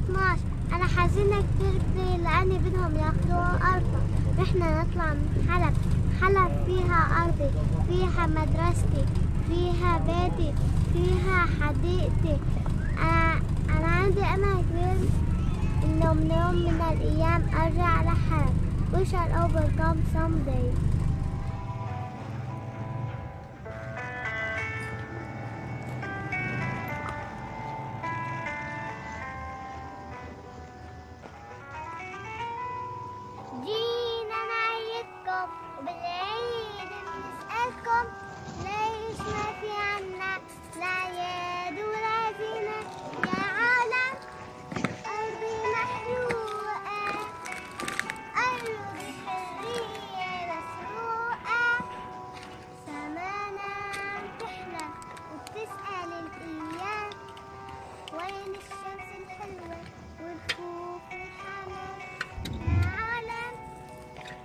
12. أنا حزينة كتير كتير لأني بدهم ياخدوها أرضا. نحنا نطلع من حلب. حلب فيها أرضي، فيها مدرستي، فيها بيتي، فيها حديقتي. أنا عندي أمل كبير إنه من يوم من الأيام أرجع لحلب. We shall overcome someday. جينا نعيدكم وبالعيد بنسألكم ليش ما في عنا لا يد ولا زينة يا عالم. أرضي محروقة، أرضي حرية مسروقة، سمانا عم تحلى وبتسأل الأيام وين الشمس الحلوة والخوف والحنان يا عالم.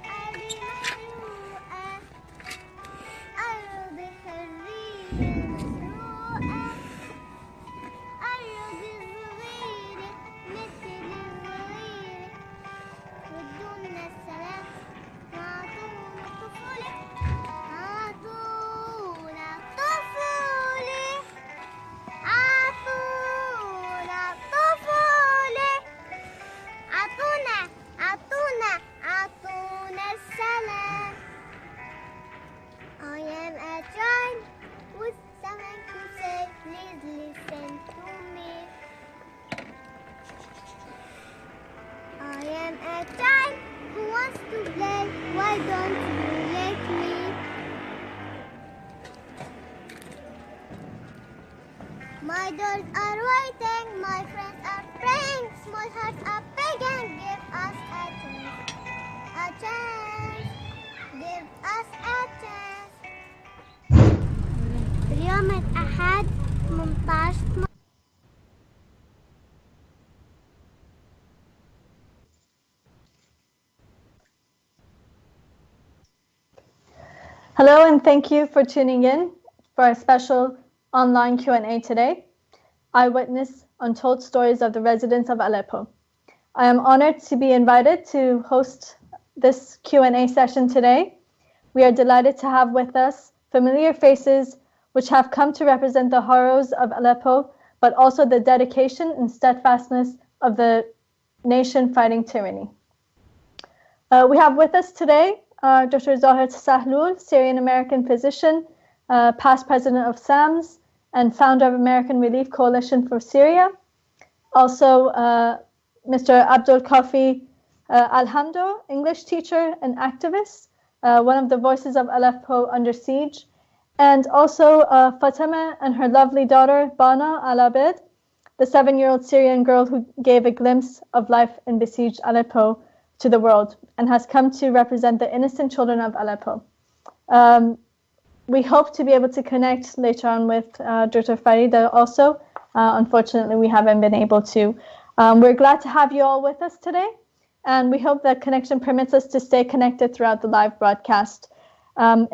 أرضي محروقة، أرضي حرية مسروقة، أرضي صغيرة مثل الصغيرة ودونا السلام وعطونا الطفولة، عطونا الطفولة، عطونا الطفولة، عطونا السلام. I am a child with something to say, please listen to me. I am a child who wants to play, why don't you let me? My doors are waiting, my friends are praying, small hearts are begging, give us a chance, a chance, give us a chance. اليوم الأحد 18. Hello, and thank you for tuning in for a special online Q&A today. Eyewitness Untold Stories of the Residents of Aleppo. I am honored to be invited to host this Q&A session today. We are delighted to have with us familiar faces which have come to represent the horrors of Aleppo, but also the dedication and steadfastness of the nation fighting tyranny. We have with us today Dr. Sahoul, Syrian-American physician, past president of SAMS, and founder of American Relief Coalition for Syria. Also, Mr. Abdul Kafi Alhamdo, English teacher and activist, one of the voices of Aleppo under siege. And also Fatima and her lovely daughter, Bana al-Abed, the 7-year-old Syrian girl who gave a glimpse of life in besieged Aleppo to the world and has come to represent the innocent children of Aleppo. We hope to be able to connect later on with Dr. Farida also. Unfortunately, we haven't been able to. We're glad to have you all with us today, and we hope that connection permits us to stay connected throughout the live broadcast.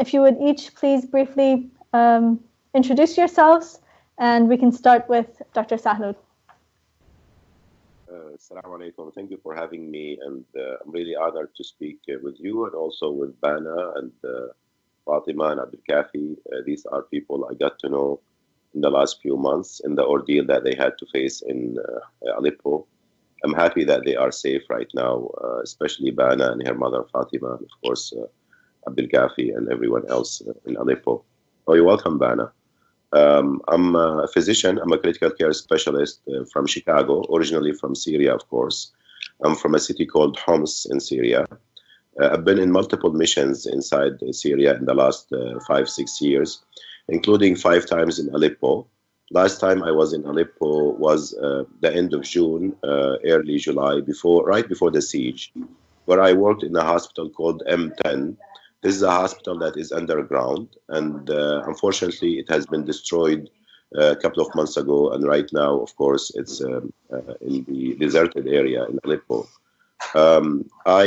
If you would each please briefly introduce yourselves, and we can start with Dr. Sahoul. Assalamu alaikum. Thank you for having me, and I'm really honored to speak with you and also with Bana and Fatima and Abdul Kafi. These are people I got to know in the last few months in the ordeal that they had to face in Aleppo. I'm happy that they are safe right now, especially Bana and her mother Fatima, and of course Abdul Kafi and everyone else in Aleppo. Oh, you're welcome, Bana. I'm a physician. I'm a critical care specialist from Chicago, originally from Syria, of course. I'm from a city called Homs in Syria. I've been in multiple missions inside Syria in the last 5-6 years, including 5 times in Aleppo. Last time I was in Aleppo was the end of June, early July, right before the siege, where I worked in a hospital called M10. This is a hospital that is underground, and unfortunately it has been destroyed a couple of months ago, and right now, of course, it's in the deserted area in Aleppo. I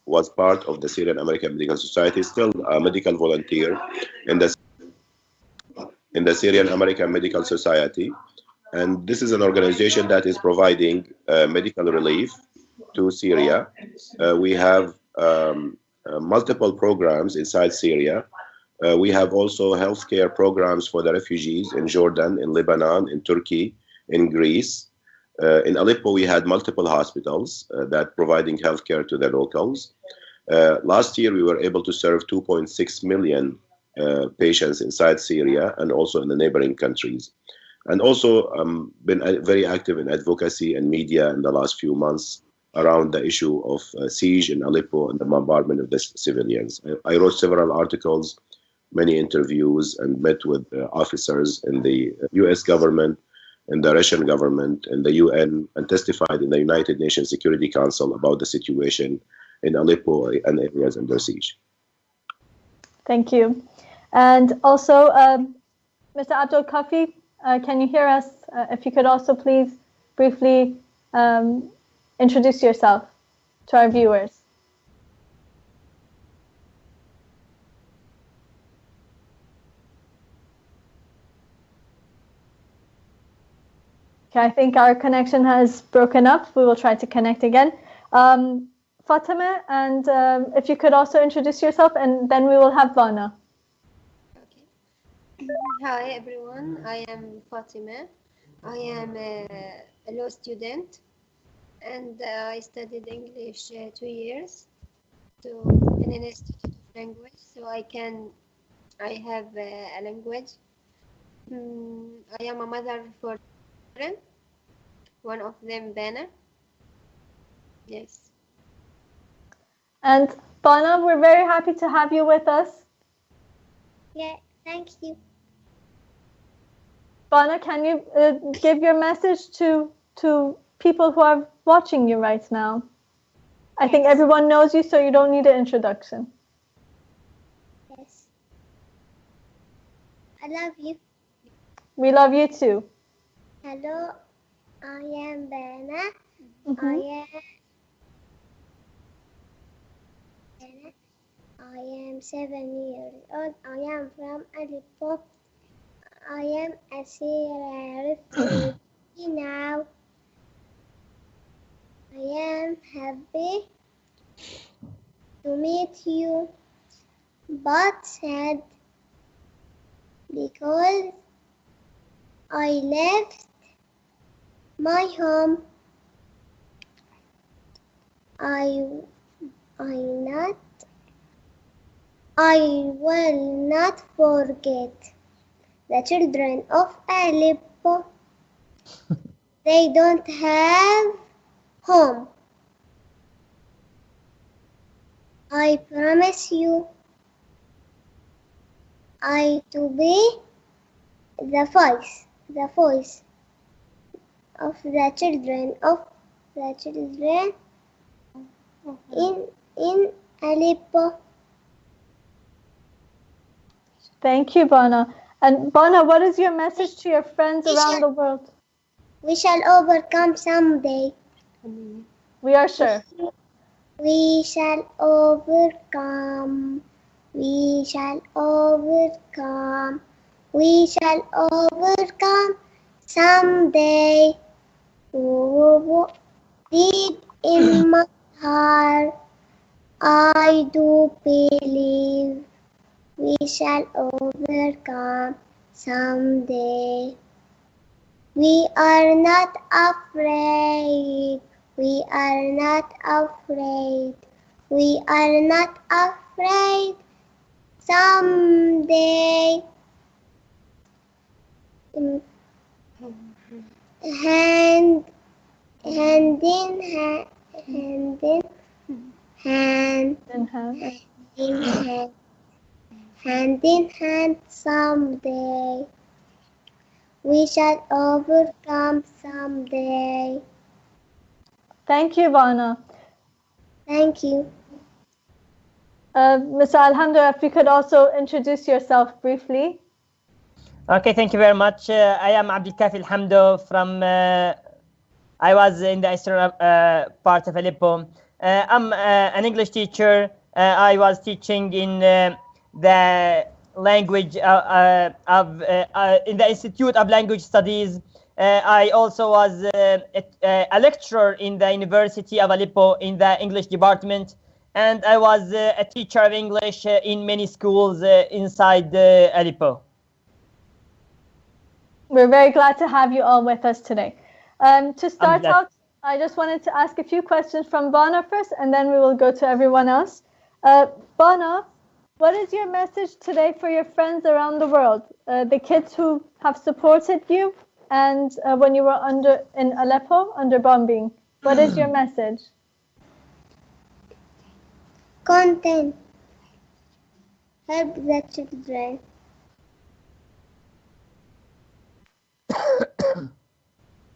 was part of the Syrian American Medical Society, still a medical volunteer in the Syrian American Medical Society. And this is an organization that is providing medical relief to Syria. We have multiple programs inside Syria. We have also healthcare programs for the refugees in Jordan, in Lebanon, in Turkey, in Greece. In Aleppo, we had multiple hospitals that providing healthcare to the locals. Last year, we were able to serve 2.6 million patients inside Syria and also in the neighboring countries. And also been very active in advocacy and media in the last few months around the issue of siege in Aleppo and the bombardment of the civilians. I wrote several articles, many interviews, and met with officers in the US government, in the Russian government, in the UN, and testified in the United Nations Security Council about the situation in Aleppo and areas under siege. Thank you. And also, Mr. Abdul Kafi, can you hear us? If you could also please briefly introduce yourself to our viewers. Okay, I think our connection has broken up. We will try to connect again. Fatima, and if you could also introduce yourself, and then we will have Vana. Okay. Hi everyone, I am Fatima. I am a law student, and I studied English 2 years in an institute of language, so I have a language. I am a mother for children, one of them Bana. Yes. And Bana, we're very happy to have you with us. Yeah, thank you. Bana, can you give your message to people who are watching you right now? I think everyone knows you, so you don't need an introduction. Yes. I love you. We love you too. Hello, I am Bana. I am 7 years old. I am from Aleppo. I am a Syrian refugee now. I am happy to meet you, but sad because I left my home. I will not forget the children of Aleppo. They don't have home. I promise you to be the voice of the children in Aleppo. Thank you, Bana. And Bana, what is your message to your friends around the world? We shall overcome someday. We are sure. We shall overcome. We shall overcome. We shall overcome someday. Deep in my heart, I do believe we shall overcome someday. We are not afraid. We are not afraid. We are not afraid. Someday. Hand in hand. Hand in hand someday. We shall overcome someday. Thank you, Vana. Thank you. Mr. Alhamdo, if you could also introduce yourself briefly. Okay, thank you very much. I am Abdul Kafi Alhamdo from, I was in the eastern part of Aleppo. I'm an English teacher. I was teaching in the language in the Institute of Language Studies I also was a lecturer in the University of Aleppo in the English department, and I was a teacher of English in many schools inside Aleppo. We're very glad to have you all with us today. To start out, I just wanted to ask a few questions from Bana first, and then we will go to everyone else. Bana, what is your message today for your friends around the world, the kids who have supported you, and when you were in Aleppo under bombing? What is your message? Content. Help the children.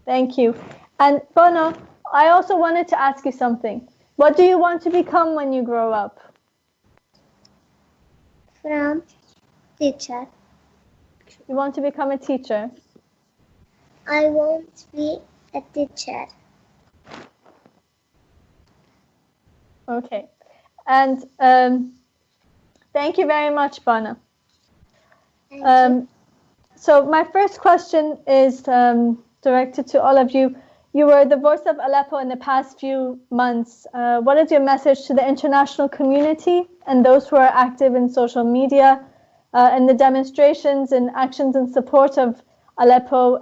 Thank you. And Bana, I also wanted to ask you something. What do you want to become when you grow up? From teacher. You want to become a teacher? I want to be a teacher. Okay. And thank you very much, Bana. Thank you. So my first question is directed to all of you. You were the voice of Aleppo in the past few months. What is your message to the international community and those who are active in social media and the demonstrations and actions in support of Aleppo?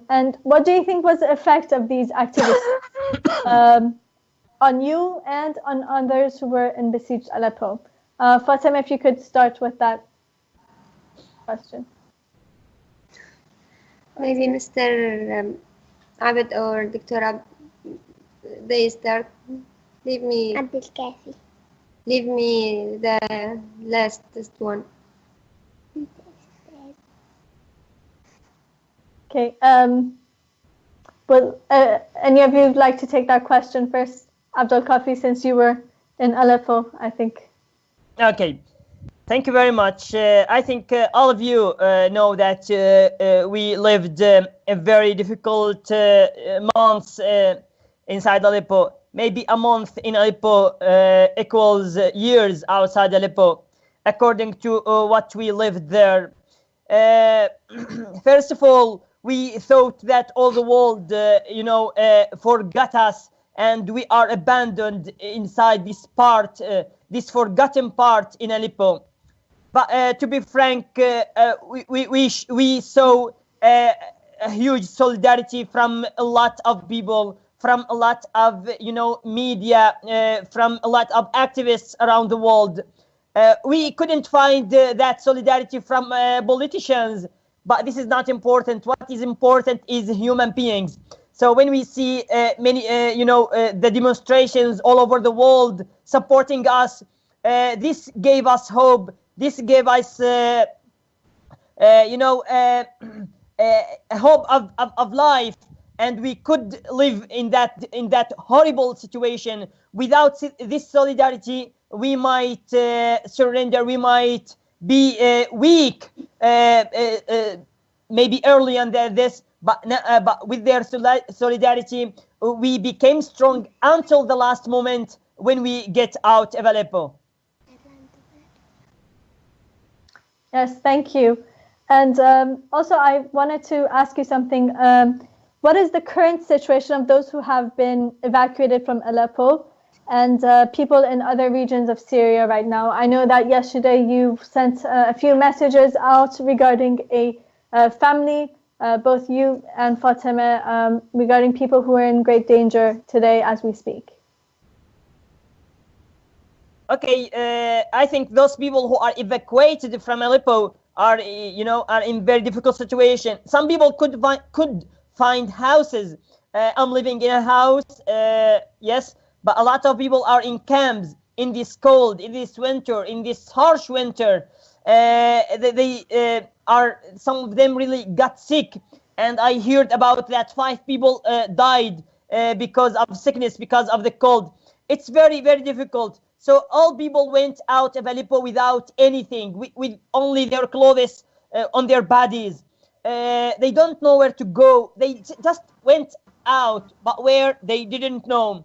And what do you think was the effect of these activities on you and on others who were in besieged Aleppo? Fatima, if you could start with that question. Maybe Mr. Abed or Dr. Abed, they start. Leave me the lastest one. Okay. Well, any of you would like to take that question first? Abdul Kafi, since you were in Aleppo, I think. Okay. Thank you very much. I think all of you know that we lived a very difficult months inside Aleppo. Maybe a month in Aleppo equals years outside Aleppo, according to what we lived there. First of all, we thought that all the world, forgot us, and we are abandoned inside this part, this forgotten part in Aleppo. But to be frank, we saw a huge solidarity from a lot of people, from a lot of media, from a lot of activists around the world. We couldn't find that solidarity from politicians, but this is not important. What is important is human beings. So when we see many, the demonstrations all over the world supporting us, this gave us hope. This gave us, a hope of life, and we could live in that horrible situation. Without this solidarity, we might surrender. We might be weak, maybe earlier than this. But with their solidarity, we became strong until the last moment when we get out of Aleppo. Yes, thank you. And also, I wanted to ask you something. What is the current situation of those who have been evacuated from Aleppo and people in other regions of Syria right now? I know that yesterday you sent a few messages out regarding a family, both you and Fatima, regarding people who are in great danger today as we speak. Okay, I think those people who are evacuated from Aleppo are in very difficult situation. Some people could find houses. I'm living in a house, yes, but a lot of people are in camps in this cold, in this winter, in this harsh winter. They are, some of them really got sick, and I heard about that 5 people died because of sickness, because of the cold. It's very, very difficult. So all people went out of Aleppo without anything, with only their clothes on their bodies. They don't know where to go. They just went out, but where, they didn't know.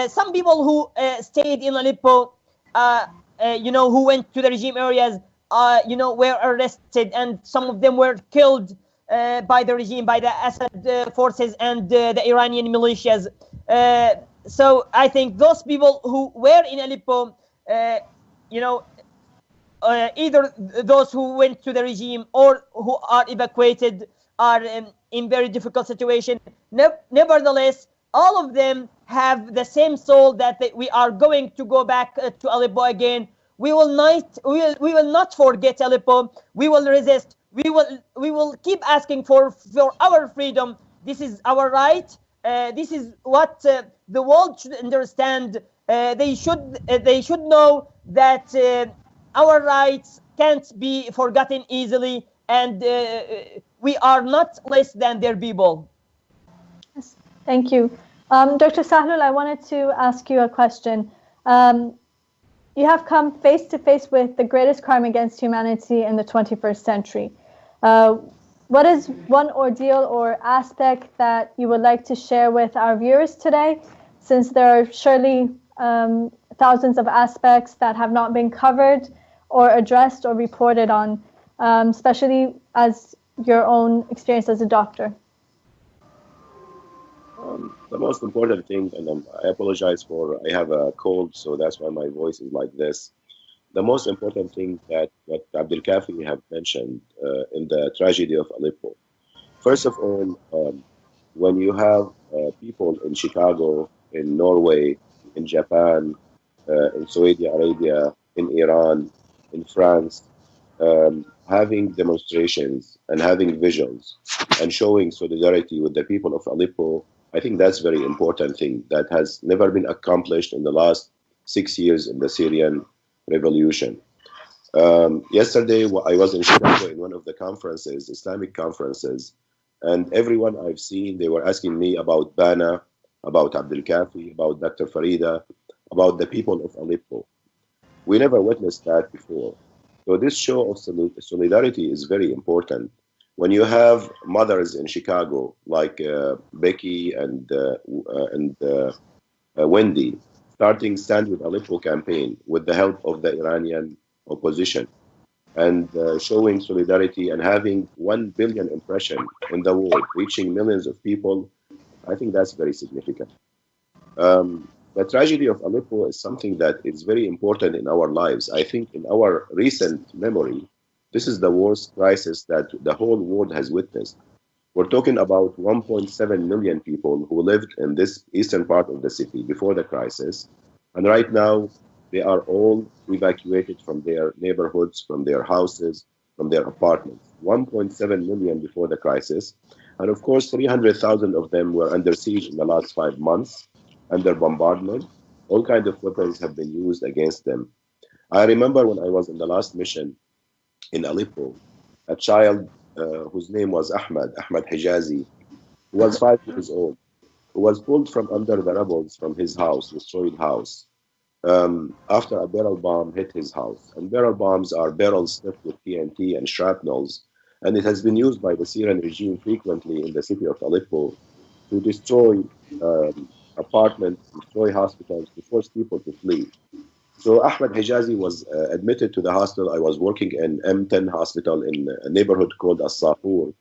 Some people who stayed in Aleppo, who went to the regime areas, were arrested, and some of them were killed. by the regime, by the Assad forces and the Iranian militias. So I think those people who were in Aleppo, you know, either those who went to the regime or who are evacuated are in very difficult situation. Nevertheless, all of them have the same soul that we are going to go back to Aleppo again. We will not forget Aleppo. We will resist. We will keep asking for our freedom. This is our right. This is what the world should understand. They should know that our rights can't be forgotten easily, and we are not less than their people. Yes, thank you. Dr. Sahoul, I wanted to ask you a question. You have come face to face with the greatest crime against humanity in the 21st century. What is one ordeal or aspect that you would like to share with our viewers today, since there are surely thousands of aspects that have not been covered or addressed or reported on, especially as your own experience as a doctor? The most important thing, and I apologize for, I have a cold, so that's why my voice is like this. The most important thing that what Abdul Kafi have mentioned in the tragedy of Aleppo. First of all, when you have people in Chicago, in Norway, in Japan, in Saudi Arabia, in Iran, in France, having demonstrations and having visuals and showing solidarity with the people of Aleppo, I think that's very important thing that has never been accomplished in the last 6 years in the Syrian revolution. Yesterday, I was in Chicago in one of the conferences, Islamic conferences, and everyone I've seen, they were asking me about Bana, about Abdul Kafi, about Dr. Farida, about the people of Aleppo. We never witnessed that before. So this show of solidarity is very important. When you have mothers in Chicago like Becky and Wendy starting Stand With Aleppo campaign with the help of the Iranian opposition and showing solidarity and having 1 billion impression in the world, reaching millions of people, I think that's very significant. The tragedy of Aleppo is something that is very important in our lives. I think in our recent memory, this is the worst crisis that the whole world has witnessed. We're talking about 1.7 million people who lived in this eastern part of the city before the crisis. And right now, they are all evacuated from their neighborhoods, from their houses, from their apartments. 1.7 million before the crisis. And of course, 300,000 of them were under siege in the last 5 months, under bombardment. All kinds of weapons have been used against them. I remember when I was in the last mission in Aleppo, a child whose name was Ahmad Hijazi, who was 5 years old, who was pulled from under the rubble from his house, destroyed house, after a barrel bomb hit his house. And barrel bombs are barrels stuffed with TNT and shrapnels, and it has been used by the Syrian regime frequently in the city of Aleppo to destroy apartments, destroy hospitals, to force people to flee. So Ahmed Hijazi was admitted to the hospital. I was working in M10 hospital in a neighborhood called Sahoul.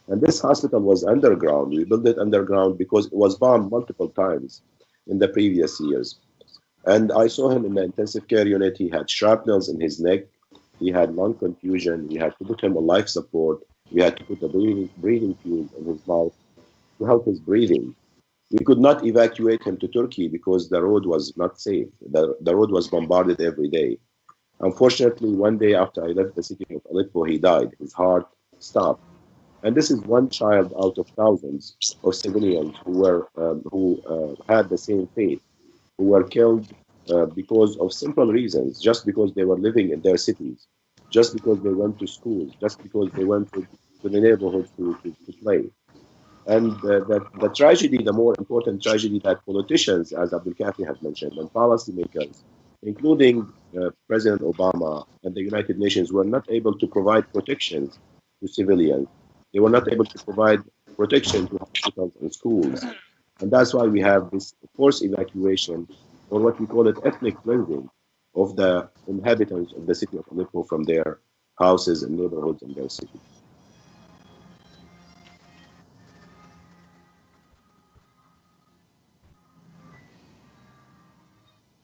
And this hospital was underground. We built it underground because it was bombed multiple times in the previous years. And I saw him in the intensive care unit. He had shrapnels in his neck. He had lung confusion. We had to put him on life support. We had to put a breathing tube in his mouth to help his breathing. We could not evacuate him to Turkey because the road was not safe. The road was bombarded every day. Unfortunately, one day after I left the city of Aleppo, he died. His heart stopped. And this is one child out of thousands of civilians who had the same fate, who were killed because of simple reasons, just because they were living in their cities, just because they went to school, just because they went to the neighborhood to play. And the tragedy, the more important tragedy that politicians, as Abdul Kafi has mentioned, and policymakers, including President Obama and the United Nations, were not able to provide protections to civilians. They were not able to provide protection to hospitals and schools. And that's why we have this forced evacuation, or what we call it ethnic cleansing, of the inhabitants of the city of Aleppo from their houses and neighborhoods in their city.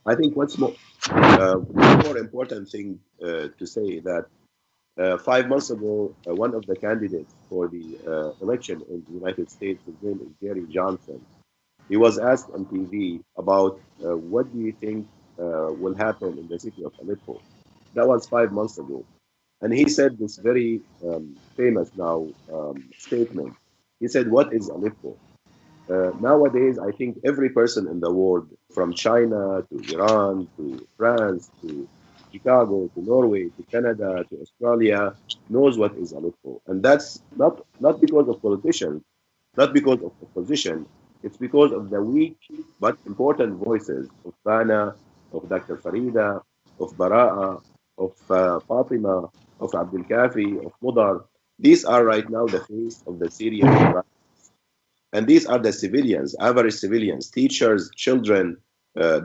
I think one more important thing to say that 5 months ago, one of the candidates for the election in the United States, his name is Gary Johnson. He was asked on TV about what do you think will happen in the city of Aleppo. That was 5 months ago. And he said this very famous now statement. He said, "What is Aleppo?" Nowadays, I think every person in the world, from China to Iran to France to Chicago to Norway to Canada to Australia, knows what is Aleppo. And that's not because of politicians, not because of opposition. It's because of the weak but important voices of Bana, of Dr. Farida, of Bara'a, of Fatima, of Abdul Kafi, of Mudar. These are right now the face of the Syrian crisis. And these are the civilians, average civilians, teachers, children,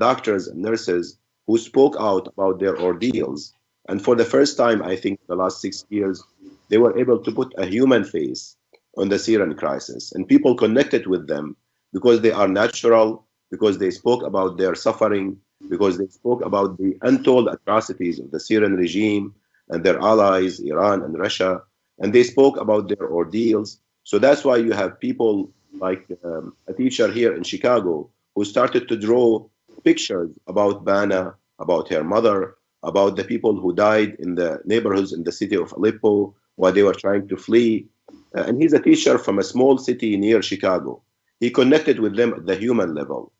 doctors, and nurses who spoke out about their ordeals. And for the first time, I think, the last 6 years, they were able to put a human face on the Syrian crisis. And people connected with them because they are natural, because they spoke about their suffering, because they spoke about the untold atrocities of the Syrian regime and their allies, Iran and Russia. And they spoke about their ordeals. So that's why you have people like a teacher here in Chicago who started to draw pictures about Bana, about her mother, about the people who died in the neighborhoods in the city of Aleppo while they were trying to flee. And he's a teacher from a small city near Chicago. He connected with them at the human level.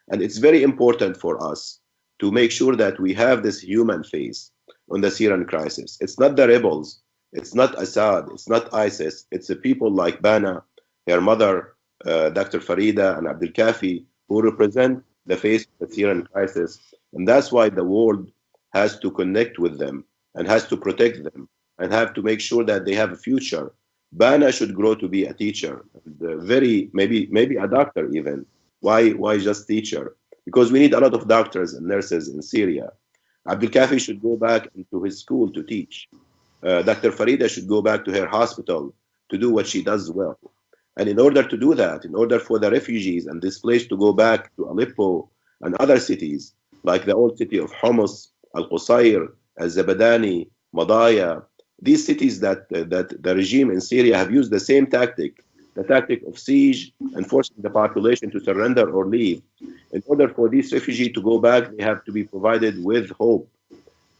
And it's very important for us to make sure that we have this human face on the Syrian crisis. It's not the rebels, it's not Assad, it's not ISIS, it's the people like Bana, her mother, Dr. Farida and Abdul Kafi, who represent the face of the Syrian crisis. And that's why the world has to connect with them and has to protect them and have to make sure that they have a future. Bana should grow to be a teacher, and maybe a doctor even. Why just teacher? Because we need a lot of doctors and nurses in Syria. Abdul Kafi should go back into his school to teach. Dr. Farida should go back to her hospital to do what she does well. And in order to do that, in order for the refugees and displaced to go back to Aleppo and other cities, like the old city of Homs, Al-Qusayr, Al-Zabadani, Madaya, these cities that the regime in Syria have used the same tactic, the tactic of siege and forcing the population to surrender or leave. In order for these refugees to go back, they have to be provided with hope,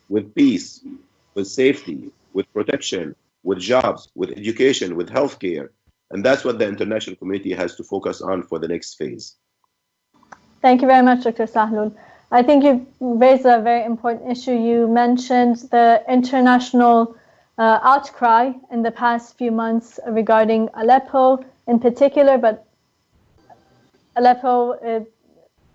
with peace, with safety, with protection, with jobs, with education, with healthcare. And that's what the international community has to focus on for the next phase. Thank you very much, Dr. Sahoul. I think you've raised a very important issue. You mentioned the international outcry in the past few months regarding Aleppo in particular, but Aleppo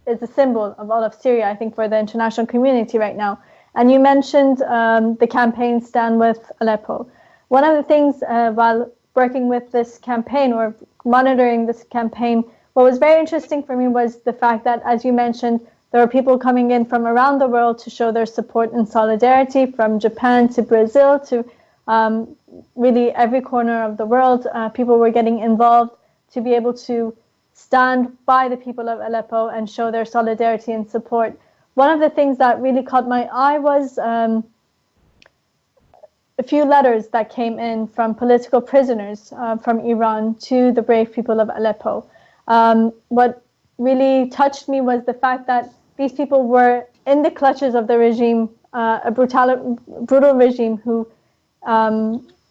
is a symbol of all of Syria, I think, for the international community right now. And you mentioned the campaign Stand With Aleppo. One of the things while working with this campaign or monitoring this campaign, what was very interesting for me was the fact that, as you mentioned, there were people coming in from around the world to show their support and solidarity, from Japan to Brazil to really every corner of the world. People were getting involved to be able to stand by the people of Aleppo and show their solidarity and support. One of the things that really caught my eye was a few letters that came in from political prisoners from Iran to the brave people of Aleppo. What really touched me was the fact that these people were in the clutches of the regime, a brutal regime who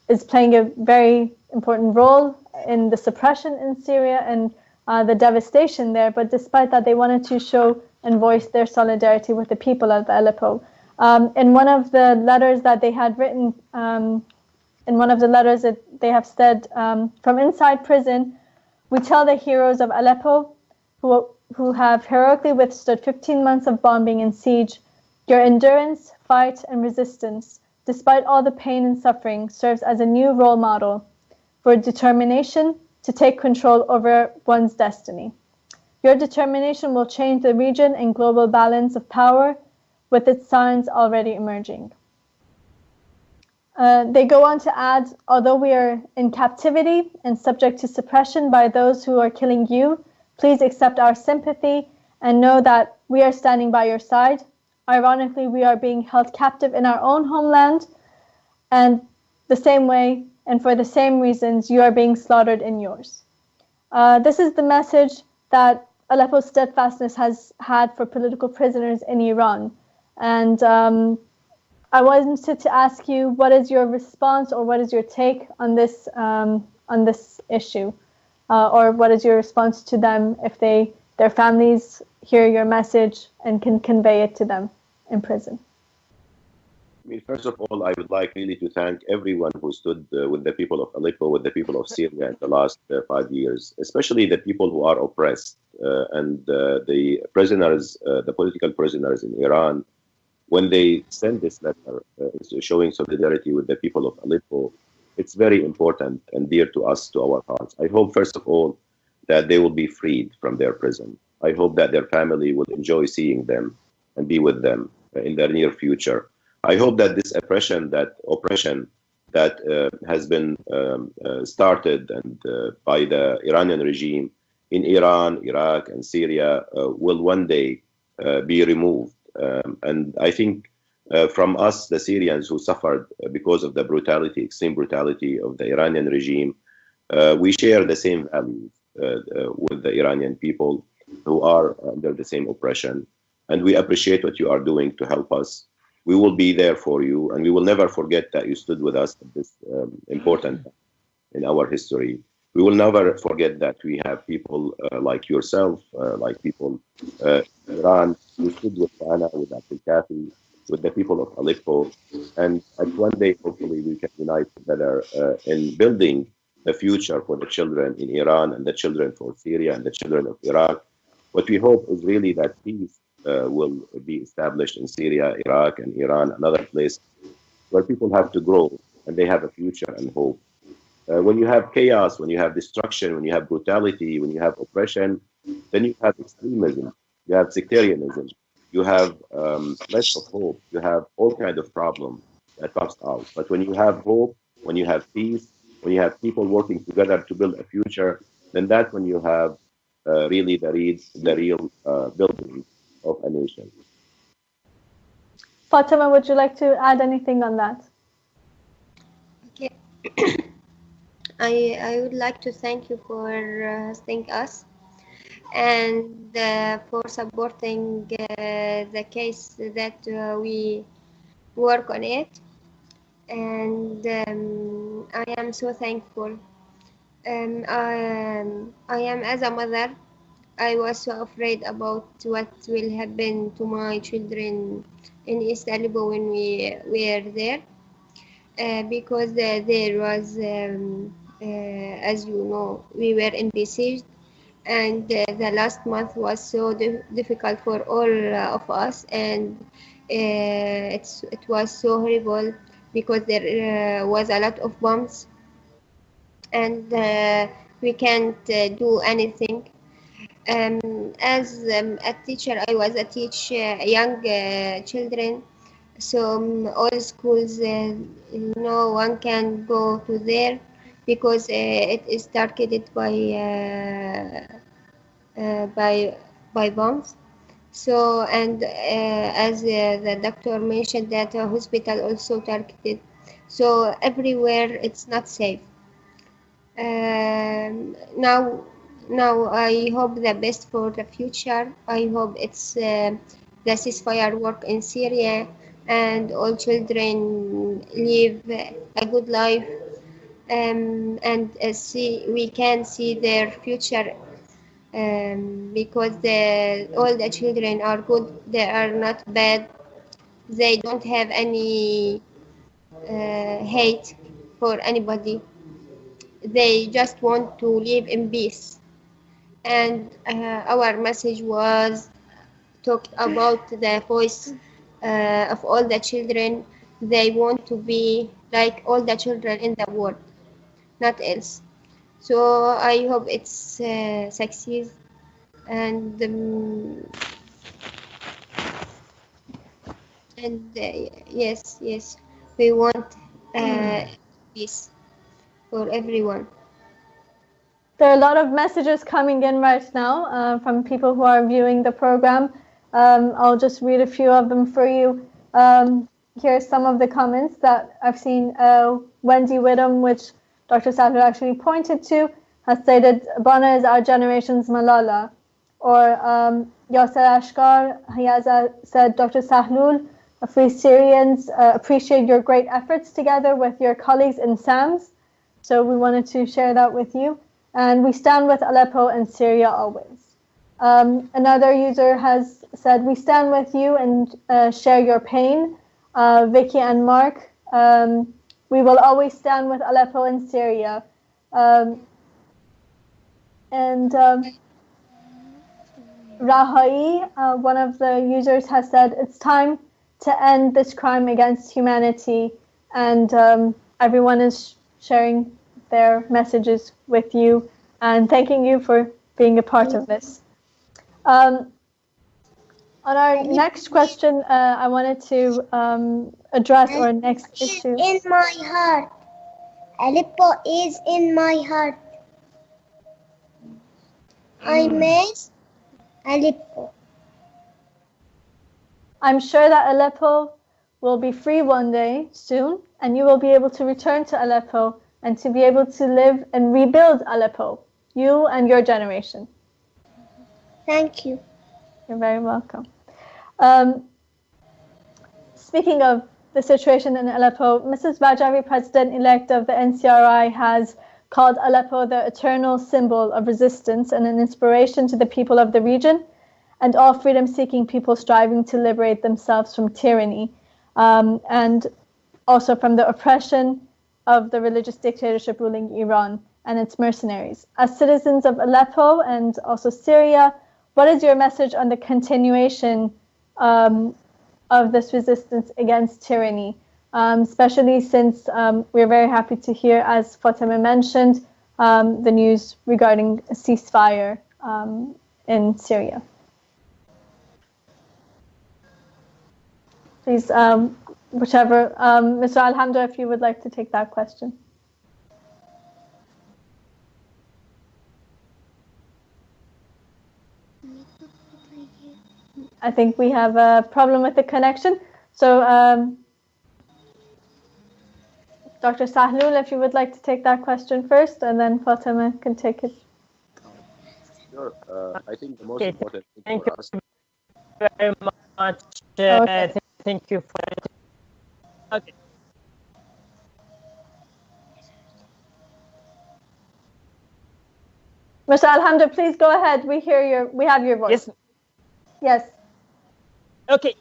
is playing a very important role in the suppression in Syria and the devastation there. But despite that, they wanted to show and voice their solidarity with the people of Aleppo. In one of the letters that they had written, in one of the letters that they have said, from inside prison, we tell the heroes of Aleppo who have heroically withstood 15 months of bombing and siege, your endurance, fight, and resistance, despite all the pain and suffering, serves as a new role model for determination to take control over one's destiny. Your determination will change the region and global balance of power, with its signs already emerging. They go on to add, although we are in captivity and subject to suppression by those who are killing you, please accept our sympathy and know that we are standing by your side. ironically, we are being held captive in our own homeland, and the same way and for the same reasons you are being slaughtered in yours. This is the message that Aleppo's steadfastness has had for political prisoners in Iran. And I wanted to ask you, what is your response or what is your take on this issue? Or what is your response to them if their families hear your message and can convey it to them in prison? I mean, first of all, I would like really to thank everyone who stood with the people of Aleppo, with the people of Syria in the last 5 years, especially the people who are oppressed and the prisoners, the political prisoners in Iran. When they send this letter showing solidarity with the people of Aleppo, it's very important and dear to us, to our hearts. I hope, first of all, that they will be freed from their prison. I hope that their family will enjoy seeing them and be with them in the near future. I hope that this oppression that has been started and by the Iranian regime in Iran, Iraq, and Syria will one day be removed. And I think from us, the Syrians who suffered because of the brutality, extreme brutality of the Iranian regime, we share the same values with the Iranian people who are under the same oppression. And we appreciate what you are doing to help us. We will be there for you, and we will never forget that you stood with us at this important time in our history. We will never forget that we have people like yourself, like people in Iran, who stood with Anna, with Abdel Kafi, with the people of Aleppo. And one day, hopefully, we can unite together in building the future for the children in Iran and the children for Syria and the children of Iraq. What we hope is really that peace will be established in Syria, Iraq, and Iran, another place where people have to grow and they have a future and hope. When you have chaos, when you have destruction, when you have brutality, when you have oppression, then you have extremism, you have sectarianism, you have less of hope, you have all kinds of problems that comes out. But when you have hope, when you have peace, when you have people working together to build a future, then that's when you have really the real building of a nation. Fatima, would you like to add anything on that? Okay. I would like to thank you for hosting us and for supporting the case that we work on it. And I am so thankful. I am as a mother. I was so afraid about what will happen to my children in East Aleppo when we were there, because there was, as you know, we were in besieged, and the last month was so difficult for all of us, and it was so horrible because there was a lot of bombs, and we can't do anything. As a teacher, I was a teach young children, so all schools, no one can go to there because it is targeted by bombs. So, and as the doctor mentioned, that hospital also targeted. So everywhere it's not safe. Now I hope the best for the future. I hope it's the ceasefire work in Syria and all children live a good life, and we can see their future, because all the children are good. They are not bad. They don't have any hate for anybody. They just want to live in peace. And our message was talked about the voice of all the children. They want to be like all the children in the world, not else. So I hope it's succeeds. And yes, we want peace for everyone. There are a lot of messages coming in right now from people who are viewing the program. I'll just read a few of them for you. Here's some of the comments that I've seen. Wendy Whittam, which Dr. Sahoul actually pointed to, has stated, Bana is our generation's Malala. Or Yasser Ashkar, he has said, Dr. Sahoul, Free Syrians appreciate your great efforts together with your colleagues in SAMS. So we wanted to share that with you. And we stand with Aleppo and Syria always. Another user has said, we stand with you and share your pain. Vicky and Mark, we will always stand with Aleppo and Syria. Rahai, one of the users, has said, it's time to end this crime against humanity. And everyone is sharing their messages with you and thanking you for being a part of this. On our next question, I wanted to address our next issue. In my heart. Aleppo is in my heart. I miss Aleppo. I'm sure that Aleppo will be free one day soon, and you will be able to return to Aleppo and to be able to live and rebuild Aleppo, you and your generation. Thank you. You're very welcome. Speaking of the situation in Aleppo, Mrs. Bajavi, President-elect of the NCRI, has called Aleppo the eternal symbol of resistance and an inspiration to the people of the region and all freedom-seeking people striving to liberate themselves from tyranny and also from the oppression of the religious dictatorship ruling Iran and its mercenaries. As citizens of Aleppo and also Syria, what is your message on the continuation of this resistance against tyranny, especially since we're very happy to hear, as Fatima mentioned, the news regarding a ceasefire in Syria? Please, whichever, Mr. Alhamdo, if you would like to take that question. I think we have a problem with the connection. So, Dr. Sahoul, if you would like to take that question first, and then Fatima can take it. Sure. I think the most important thing Thank for you us. very much. Okay. Thank you for it. Okay. Mr. Alhamdo, please go ahead. We have your voice. Yes. Yes. Okay.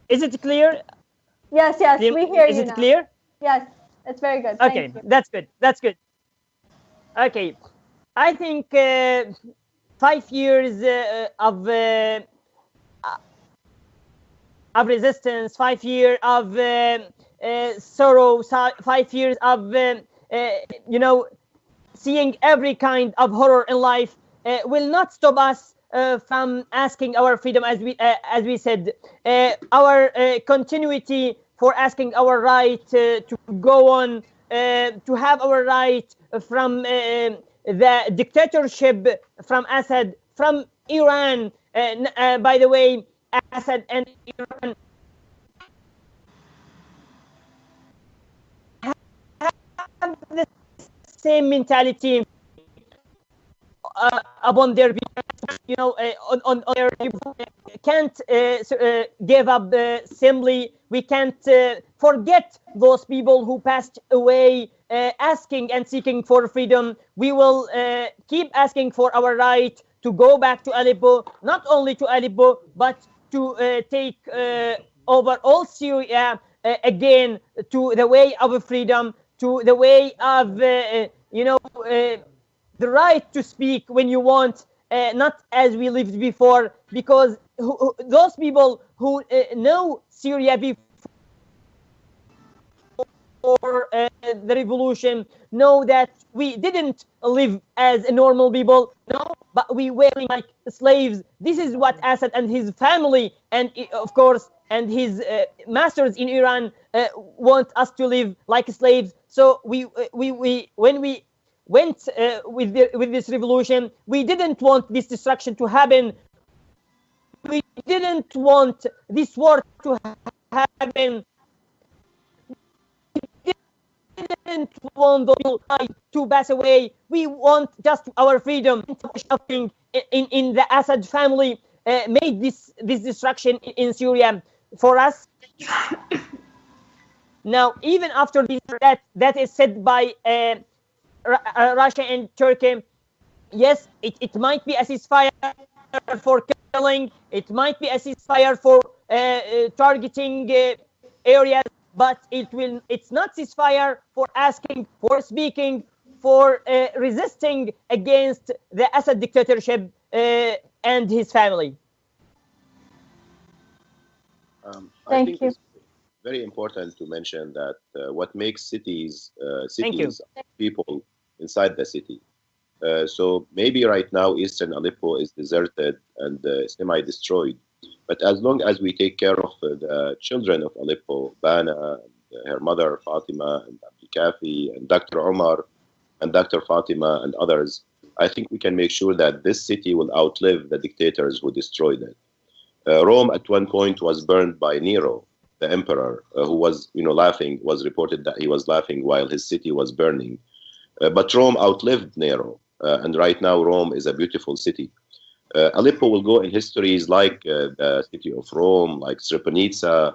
Is it clear? Yes, we hear you. Is it now. clear? Yes, it's very good. Okay, that's good. That's good. Okay, I think 5 years of resistance, 5 years of sorrow, 5 years of seeing every kind of horror in life will not stop us from asking our freedom, as we said, our continuity for asking our right to go on, to have our right from the dictatorship from Assad, from Iran. By the way, Assad and Iran have the same mentality upon their, on their, can't give up simply. We can't forget those people who passed away asking and seeking for freedom. We will keep asking for our right to go back to Aleppo, not only to Aleppo, but to take over all Syria again, to the way of freedom, to the way of the right to speak when you want, not as we lived before, because those people who know Syria before the revolution know that we didn't live as a normal people, no, but we were like slaves. This is what Assad and his family, and of course, and his masters in Iran want us to live like slaves. So when we went with this revolution, we didn't want this destruction to happen We didn't want this war to happen. We didn't want those to pass away. We want just our freedom. In the Assad family made this destruction in Syria for us. Now, even after this, that is said by Russia and Turkey, yes, it might be a ceasefire for killing, it might be a ceasefire for targeting areas, but it's not ceasefire for asking, for speaking, for resisting against the Assad dictatorship and his family. I think it's very important to mention that what makes cities people inside the city. So maybe right now Eastern Aleppo is deserted and semi-destroyed, but as long as we take care of the children of Aleppo, Bana, and her mother Fatima, and Abdul Kafi, and Dr. Omar, and Dr. Fatima, and others, I think we can make sure that this city will outlive the dictators who destroyed it. Rome at one point was burned by Nero, the emperor, who was, laughing. Was reported that he was laughing while his city was burning. But Rome outlived Nero, and right now Rome is a beautiful city. Aleppo will go in histories like the city of Rome, like Srebrenica,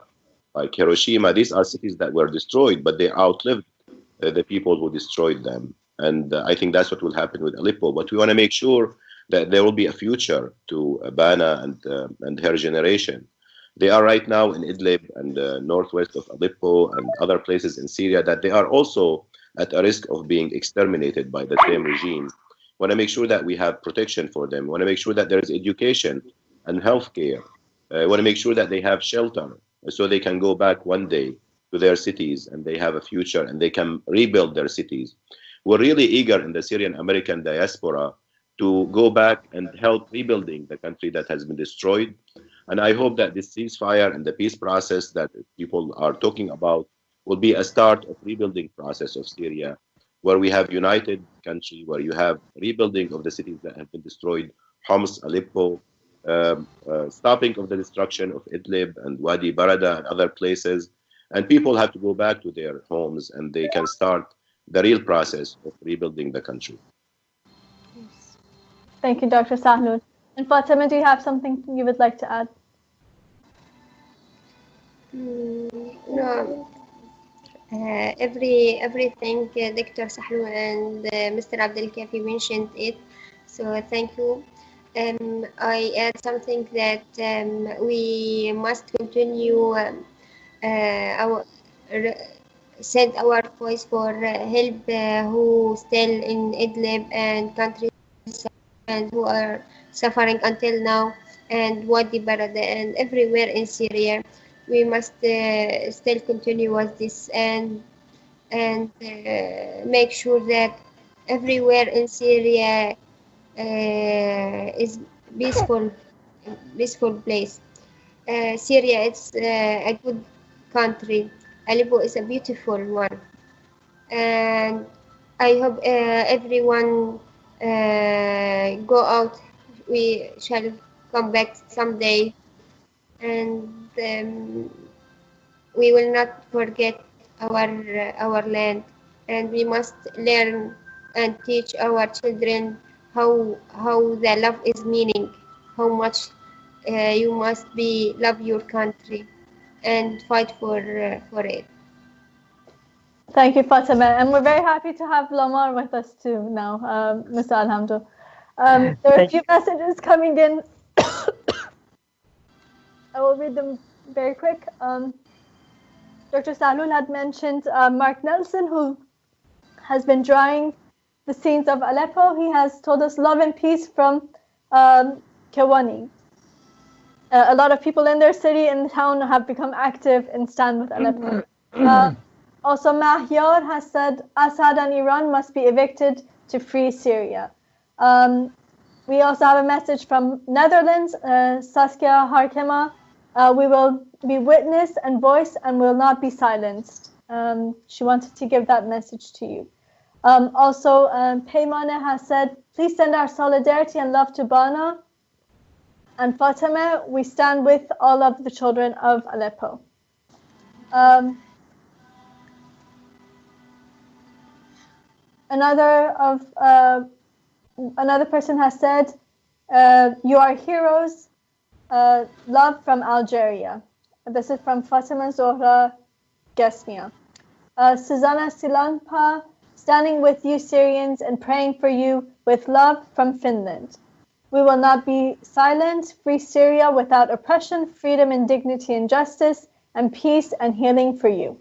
like Hiroshima. These are cities that were destroyed, but they outlived the people who destroyed them. And I think that's what will happen with Aleppo. But we want to make sure that there will be a future to Bana and her generation. They are right now in Idlib and northwest of Aleppo and other places in Syria that they are also at a risk of being exterminated by the same regime. We want to make sure that we have protection for them. We want to make sure that there is education and healthcare. We want to make sure that they have shelter so they can go back one day to their cities and they have a future and they can rebuild their cities. We're really eager in the Syrian American diaspora to go back and help rebuilding the country that has been destroyed. And I hope that this ceasefire and the peace process that people are talking about will be a start of rebuilding process of Syria, where we have united country, where you have rebuilding of the cities that have been destroyed, Homs, Aleppo, stopping of the destruction of Idlib and Wadi Barada and other places. And people have to go back to their homes and they can start the real process of rebuilding the country. Thank you, Dr. Sahoul. And Fatima, do you have something you would like to add? No. Everything Dr. Sahoul and Mr. Abdel Kafi mentioned it. So thank you. I add something that we must continue send our voice for help who still in Idlib and countries and who are suffering until now, and Wadi Barada and everywhere in Syria. We must still continue with this and make sure that everywhere in Syria is peaceful place. Syria is a good country. Aleppo is a beautiful one, and I hope everyone go out. We shall come back someday, and we will not forget our land, and we must learn and teach our children how the love is meaning, how much you must love your country and fight for it. Thank you, Fatima, and we're very happy to have Lamar with us too now, Mr. Alhamdo. There are a few messages coming in. I will read them very quick. Dr. Sahoul had mentioned Mark Nelson, who has been drawing the scenes of Aleppo. He has told us love and peace from Kewani. A lot of people in their city and town have become active in Stand with Aleppo. Also, Mahyar has said Assad and Iran must be evicted to free Syria. We also have a message from Netherlands, Saskia Harkema. We will be witness and voice and will not be silenced. She wanted to give that message to you. Also, Paymane has said, please send our solidarity and love to Bana. And Fatima, we stand with all of the children of Aleppo. Another person has said, you are heroes, love from Algeria. This is from Fatima Zohra Gesmia. Susanna Silanpa, standing with you Syrians and praying for you with love from Finland. We will not be silent. Free Syria without oppression, freedom and dignity and justice, and peace and healing for you.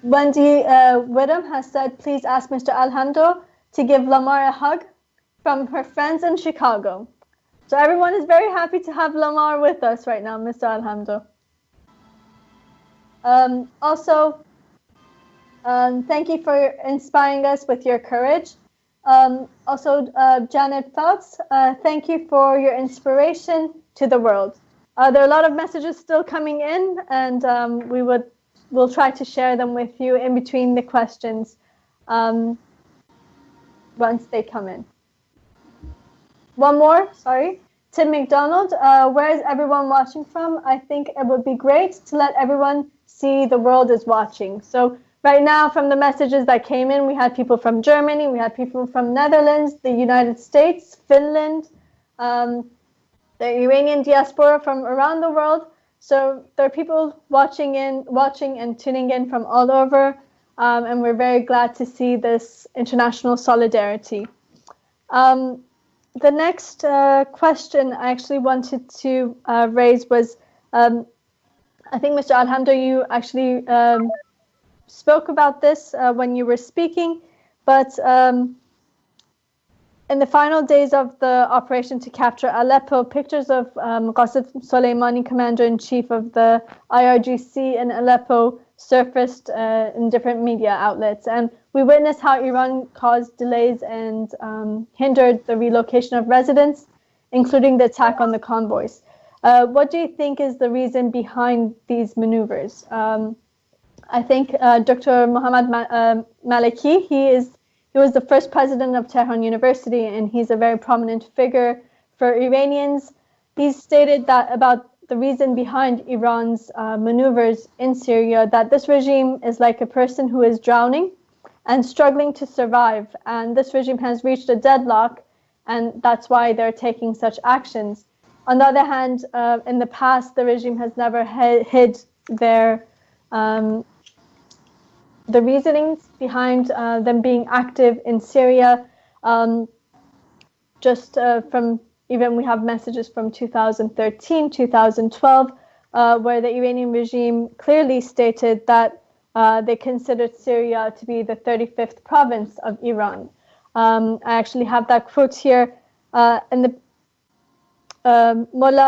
Wendy Widham has said, please ask Mr. Alhamdo to give Lamar a hug from her friends in Chicago. So everyone is very happy to have Lamar with us right now, Mr. Alhamdo. Also, thank you for inspiring us with your courage. Also, Janet Phelps, thank you for your inspiration to the world. There are a lot of messages still coming in, and we'll try to share them with you in between the questions once they come in. One more, sorry. Tim McDonald, where is everyone watching from? I think it would be great to let everyone see the world is watching. So right now, from the messages that came in, we had people from Germany, we had people from Netherlands, the United States, Finland, the Iranian diaspora from around the world. So there are people watching and tuning in from all over, and we're very glad to see this international solidarity. The next question I actually wanted to raise was, I think Mr. Alhamdo, you actually spoke about this when you were speaking, but in the final days of the operation to capture Aleppo, pictures of Qasem Soleimani, commander-in-chief of the IRGC in Aleppo, surfaced in different media outlets. And we witnessed how Iran caused delays and hindered the relocation of residents, including the attack on the convoys. What do you think is the reason behind these maneuvers? I think Dr. Mohammad Maliki, he was the first president of Tehran University, and he's a very prominent figure for Iranians. He's stated that about the reason behind Iran's maneuvers in Syria, that this regime is like a person who is drowning and struggling to survive. And this regime has reached a deadlock, and that's why they're taking such actions. On the other hand, in the past, the regime has never hid their the reasonings behind them being active in Syria. Even we have messages from 2013, 2012, where the Iranian regime clearly stated that they considered Syria to be the 35th province of Iran. I actually have that quote here. Mullah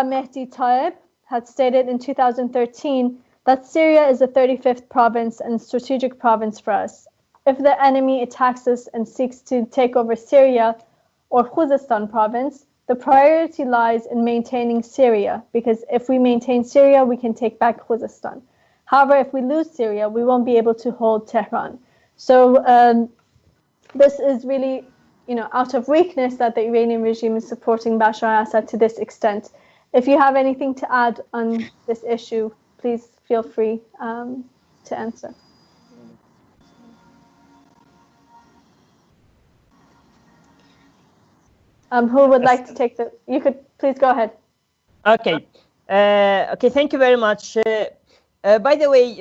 Mehdi Taeb had stated in 2013 that Syria is the 35th province and strategic province for us. If the enemy attacks us and seeks to take over Syria or Khuzestan province, the priority lies in maintaining Syria, because if we maintain Syria, we can take back Khuzestan. However, if we lose Syria, we won't be able to hold Tehran. So this is really, out of weakness that the Iranian regime is supporting Bashar al-Assad to this extent. If you have anything to add on this issue, please feel free to answer. Who would like to take the? You could please go ahead. Okay. Okay. Thank you very much. By the way,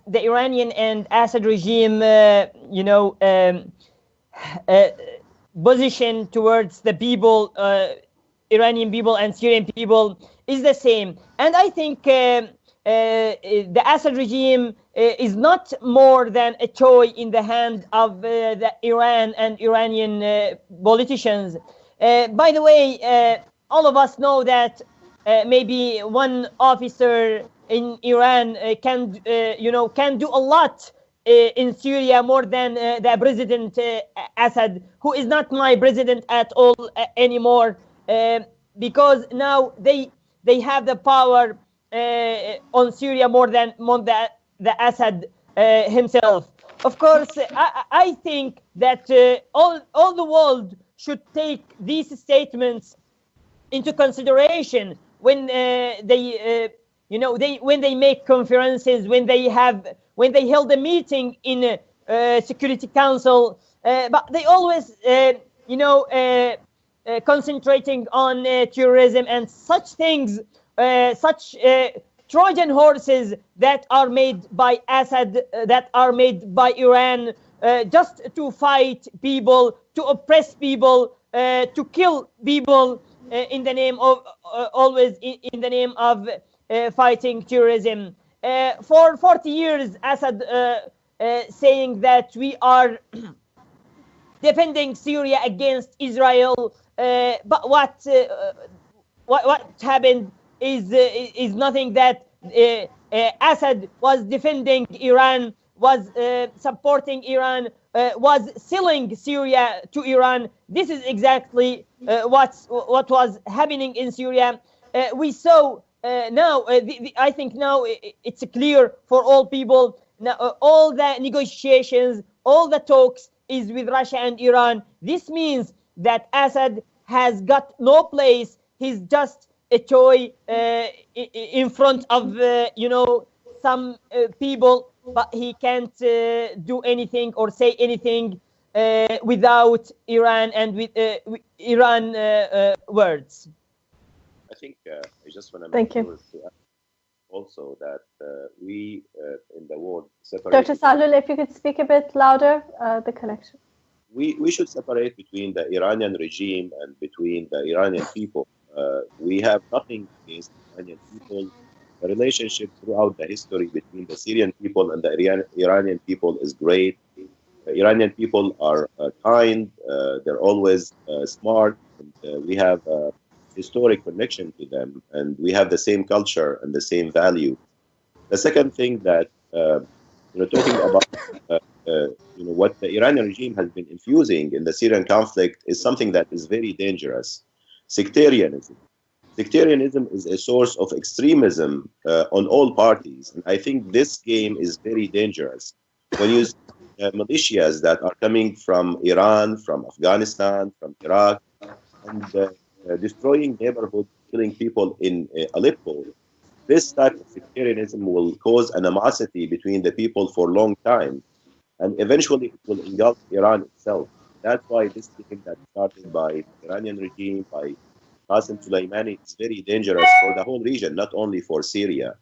the Iranian and Assad regime, position towards the people, Iranian people and Syrian people, is the same. And I think the Assad regime is not more than a toy in the hand of the Iran and Iranian politicians. By the way, all of us know that maybe one officer in Iran can do a lot in Syria more than the President Assad, who is not my president at all anymore, because now they have the power on Syria more than the Assad himself. Of course, I think that all the world should take these statements into consideration when when they make conferences, when they held a meeting in Security Council, but they always concentrating on terrorism and such things, such Trojan horses that are made by Assad, that are made by Iran, just to fight people, to oppress people, to kill people, in the name of always in the name of fighting terrorism. For 40 years, Assad saying that we are defending Syria against Israel, but what happened is nothing. That Assad was defending Iran, was supporting Iran, was selling Syria to Iran. This is exactly what was happening in Syria. We saw now. I think now it's clear for all people. Now, all the negotiations, all the talks is with Russia and Iran. This means that Assad has got no place. He's just a toy in front of some people, but he can't do anything or say anything without Iran and with Iran words. I think I just want to Thank make you. sure also that we in the world separate. Dr. Sahoul, if you could speak a bit louder, the connection. We should separate between the Iranian regime and between the Iranian people. We have nothing against the Iranian people. The relationship throughout the history between the Syrian people and the Iranian people is great. The Iranian people are kind. They're always smart. And, we have a historic connection to them, and we have the same culture and the same value. The second thing that talking about what the Iranian regime has been infusing in the Syrian conflict is something that is very dangerous. Sectarianism. Sectarianism is a source of extremism on all parties, and I think this game is very dangerous. When you see militias that are coming from Iran, from Afghanistan, from Iraq, and destroying neighborhoods, killing people in Aleppo, this type of sectarianism will cause animosity between the people for a long time, and eventually it will engulf Iran itself. That's why this thing that started by the Iranian regime, by Qasem Soleimani, is very dangerous for the whole region, not only for Syria.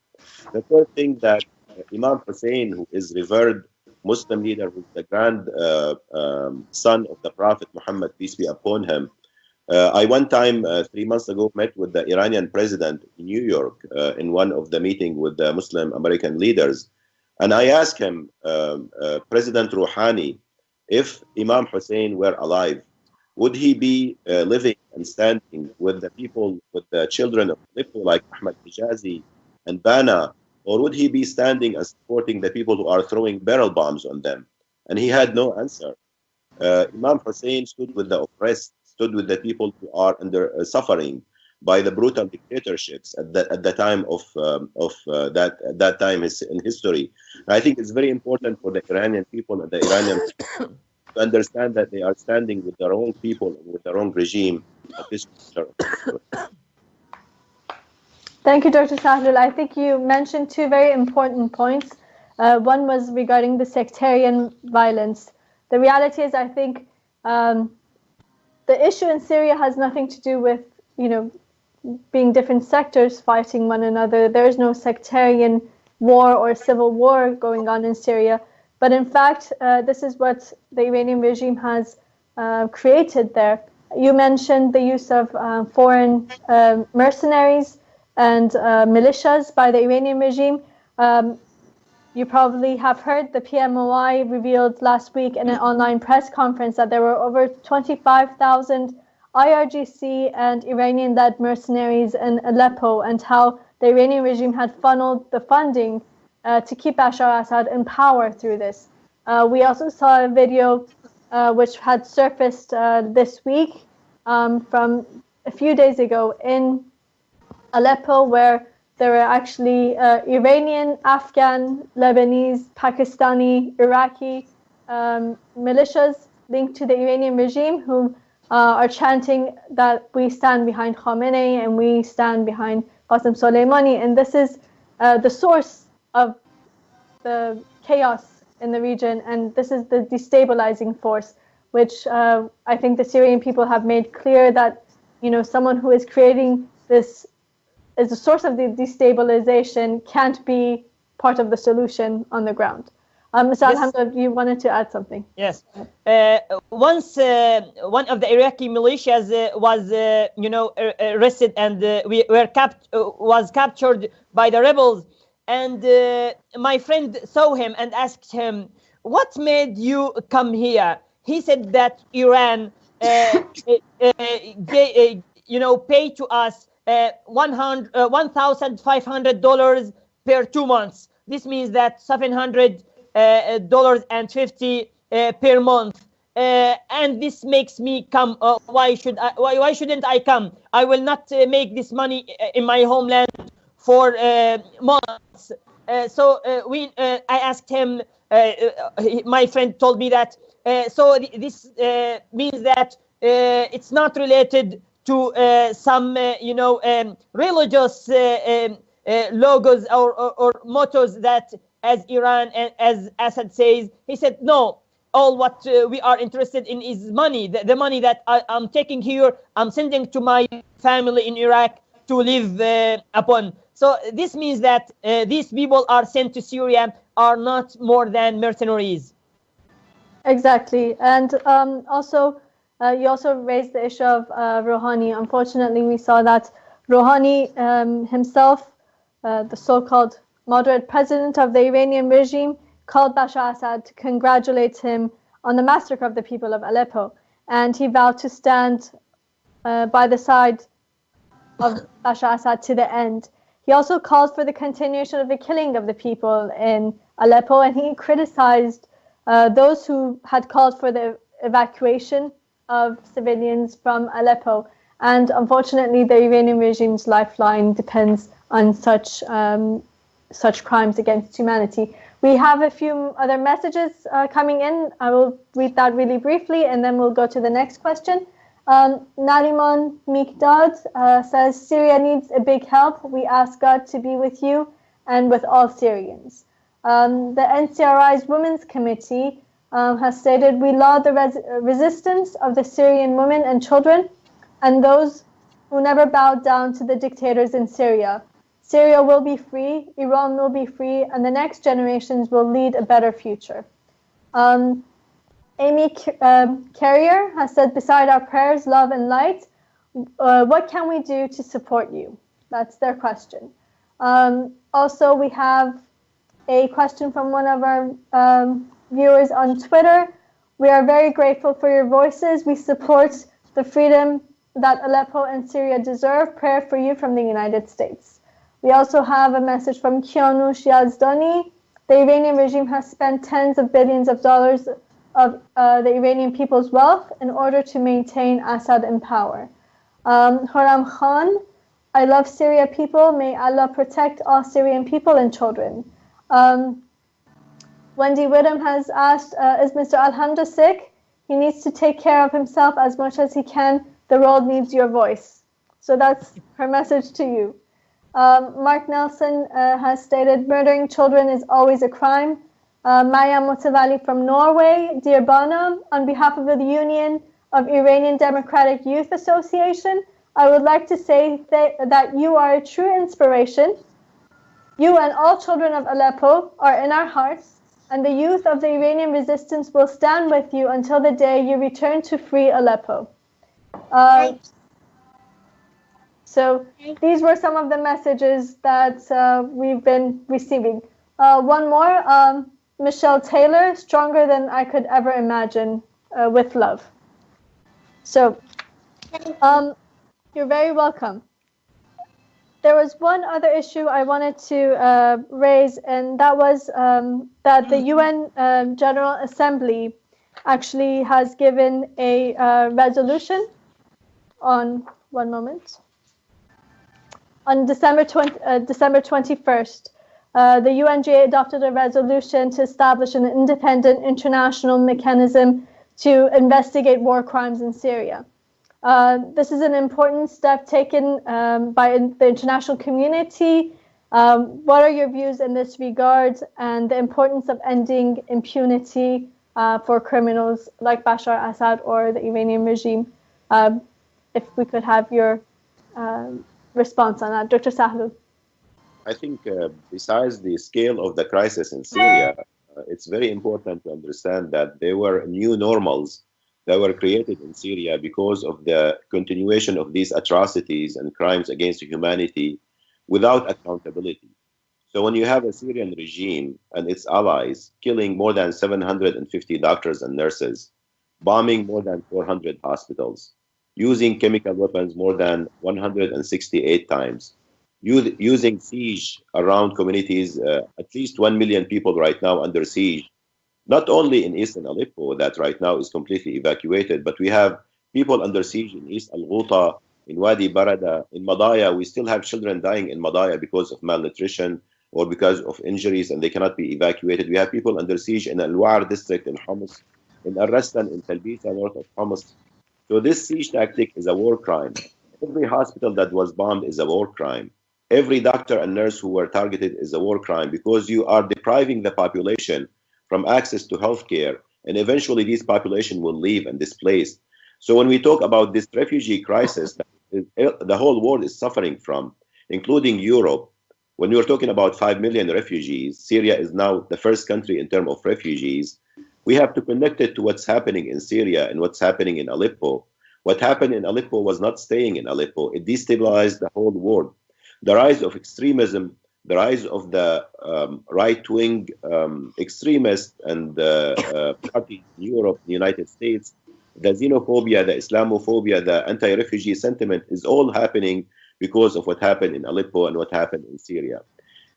The third thing that Imam Hussein, who is revered Muslim leader, who is the grand son of the Prophet Muhammad, peace be upon him, I one time 3 months ago met with the Iranian president in New York in one of the meetings with the Muslim American leaders. And I asked him, President Rouhani, if Imam Hussein were alive, would he be living and standing with the people, with the children of Aleppo like Ahmad Hijazi and Bana, or would he be standing and supporting the people who are throwing barrel bombs on them? And he had no answer. Imam Hussein stood with the oppressed, stood with the people who are under suffering by the brutal dictatorships at the time of that time in history. And I think it's very important for the Iranian people and the Iranian to understand that they are standing with their own people and with their own regime at this point. Thank you, Dr. Sahoul. I think you mentioned two very important points. One was regarding the sectarian violence. The reality is, I think, the issue in Syria has nothing to do with, being different sectors fighting one another. There is no sectarian war or civil war going on in Syria. But in fact, this is what the Iranian regime has created there. You mentioned the use of foreign mercenaries and militias by the Iranian regime. You probably have heard the PMOI revealed last week in an online press conference that there were over 25,000 IRGC and Iranian-led mercenaries in Aleppo, and how the Iranian regime had funneled the funding to keep Bashar al-Assad in power through this. We also saw a video which had surfaced this week from a few days ago in Aleppo, where there were actually Iranian, Afghan, Lebanese, Pakistani, Iraqi militias linked to the Iranian regime who are chanting that we stand behind Khamenei and we stand behind Qasem Soleimani, and this is the source of the chaos in the region, and this is the destabilizing force, which I think the Syrian people have made clear that, someone who is creating this as the source of the destabilization can't be part of the solution on the ground. Mr. Alhamdo, you wanted to add something? Yes. Once one of the Iraqi militias was, arrested and was captured by the rebels. And my friend saw him and asked him, "What made you come here?" He said that Iran, pay to us $1,500 per 2 months. This means that $700.50 per month, and this makes me come. Why shouldn't I come? I will not make this money in my homeland for months. I asked him. My friend told me that. This means that it's not related to some religious logos or mottos that, as Iran and as Assad says. He said, no, all what we are interested in is money. The money that I'm taking here, I'm sending to my family in Iraq to live upon. So this means that these people are sent to Syria are not more than mercenaries. Exactly. And also, you also raised the issue of Rouhani. Unfortunately, we saw that Rouhani himself, the so-called moderate president of the Iranian regime, called Bashar Assad to congratulate him on the massacre of the people of Aleppo. And he vowed to stand by the side of Bashar Assad to the end. He also called for the continuation of the killing of the people in Aleppo, and he criticized those who had called for the evacuation of civilians from Aleppo. And unfortunately, the Iranian regime's lifeline depends on such crimes against humanity. We have a few other messages coming in. I will read that really briefly, and then we'll go to the next question. Nariman Mikdad says, Syria needs a big help. We ask God to be with you and with all Syrians. The NCRI's Women's Committee has stated, we laud the resistance of the Syrian women and children and those who never bowed down to the dictators in Syria. Syria will be free, Iran will be free, and the next generations will lead a better future. Amy Carrier has said, beside our prayers, love and light, what can we do to support you? That's their question. Also, we have a question from one of our viewers on Twitter. We are very grateful for your voices. We support the freedom that Aleppo and Syria deserve. Prayer for you from the United States. We also have a message from Kianush Yazdani. The Iranian regime has spent tens of billions of dollars of the Iranian people's wealth in order to maintain Assad in power. Horam Khan, I love Syria people. May Allah protect all Syrian people and children. Wendy Whittam has asked, is Mr. Alhamdo sick? He needs to take care of himself as much as he can. The world needs your voice. So that's her message to you. Mark Nelson has stated, murdering children is always a crime. Maya Motavali from Norway, dear Bana, on behalf of the Union of Iranian Democratic Youth Association, I would like to say that you are a true inspiration. You and all children of Aleppo are in our hearts, and the youth of the Iranian resistance will stand with you until the day you return to free Aleppo. So these were some of the messages that we've been receiving. One more, Michelle Taylor, stronger than I could ever imagine, with love. So you're very welcome. There was one other issue I wanted to raise, and that was that the UN General Assembly actually has given a resolution on, one moment, on December 21st. The UNGA adopted a resolution to establish an independent international mechanism to investigate war crimes in Syria. This is an important step taken by the international community. What are your views in this regard and the importance of ending impunity for criminals like Bashar Assad or the Iranian regime? If we could have your response on that. Dr. Sahoul. I think besides the scale of the crisis in Syria, it's very important to understand that there were new normals that were created in Syria because of the continuation of these atrocities and crimes against humanity without accountability. So when you have a Syrian regime and its allies killing more than 750 doctors and nurses, bombing more than 400 hospitals, using chemical weapons more than 168 times, using siege around communities, at least 1 million people right now under siege, not only in eastern Aleppo that right now is completely evacuated, but we have people under siege in East Al-Ghouta, in Wadi Barada, in Madaya. We still have children dying in Madaya because of malnutrition or because of injuries and they cannot be evacuated. We have people under siege in Al-Wa'ar district in Homs, in Arrestan, in Talbisa, north of Homs. So this siege tactic is a war crime. Every hospital that was bombed is a war crime. Every doctor and nurse who were targeted is a war crime because you are depriving the population from access to healthcare, and eventually this population will leave and displaced. So when we talk about this refugee crisis that the whole world is suffering from, including Europe, when you're talking about 5 million refugees, Syria is now the first country in terms of refugees. We have to connect it to what's happening in Syria and what's happening in Aleppo. What happened in Aleppo was not staying in Aleppo. It destabilized the whole world. The rise of extremism, the rise of the right-wing extremists and parties in Europe, the United States, the xenophobia, the Islamophobia, the anti-refugee sentiment is all happening because of what happened in Aleppo and what happened in Syria.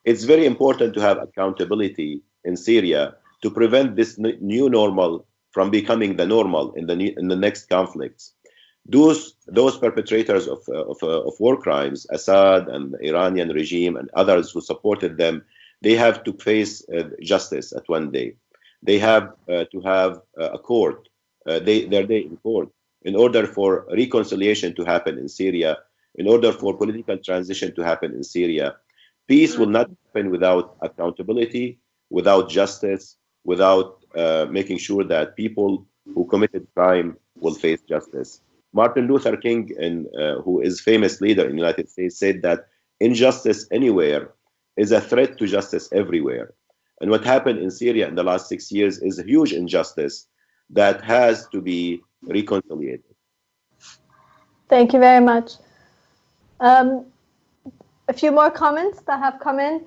It's very important to have accountability in Syria to prevent this new normal from becoming the normal in the next conflicts. Those perpetrators of war crimes, Assad and the Iranian regime and others who supported them, they have to face justice at one day. They have to have a court, their day in court, in order for reconciliation to happen in Syria, in order for political transition to happen in Syria. Peace will not happen without accountability, without justice, without making sure that people who committed crime will face justice. Martin Luther King, who is a famous leader in the United States, said that injustice anywhere is a threat to justice everywhere. And what happened in Syria in the last 6 years is a huge injustice that has to be reconciled. Thank you very much. A few more comments that have come in.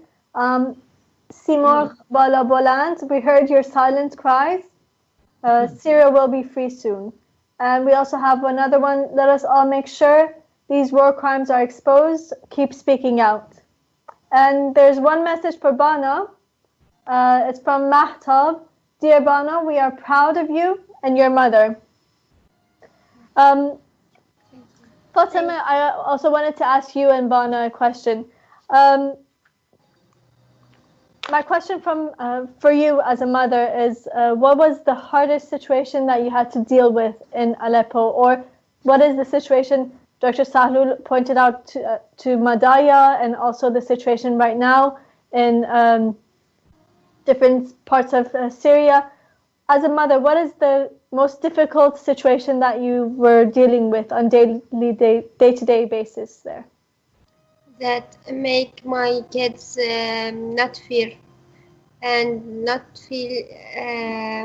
Simor Bala Boland, we heard your silent cries. Syria will be free soon. And we also have another one. Let us all make sure these war crimes are exposed. Keep speaking out. And there's one message for Bana. It's from Mahtab. Dear Bana, we are proud of you and your mother. Fatima, I also wanted to ask you and Bana a question. My question for you as a mother is, what was the hardest situation that you had to deal with in Aleppo? Or what is the situation Dr. Sahoul pointed out to Madaya and also the situation right now in different parts of Syria? As a mother, what is the most difficult situation that you were dealing with on day-to-day basis there? That make my kids not fear and not feel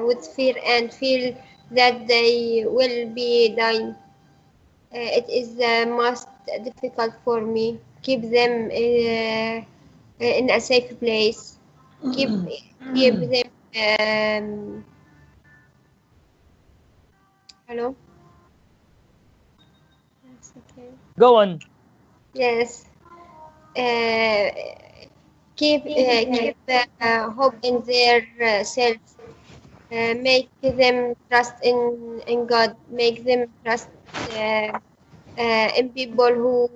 with fear and feel that they will be dying. It is the most difficult for me. Keep them in a safe place. Keep them. Hello. That's okay. Go on. Yes. Keep hope in their selves. Make them trust in God. Make them trust in people who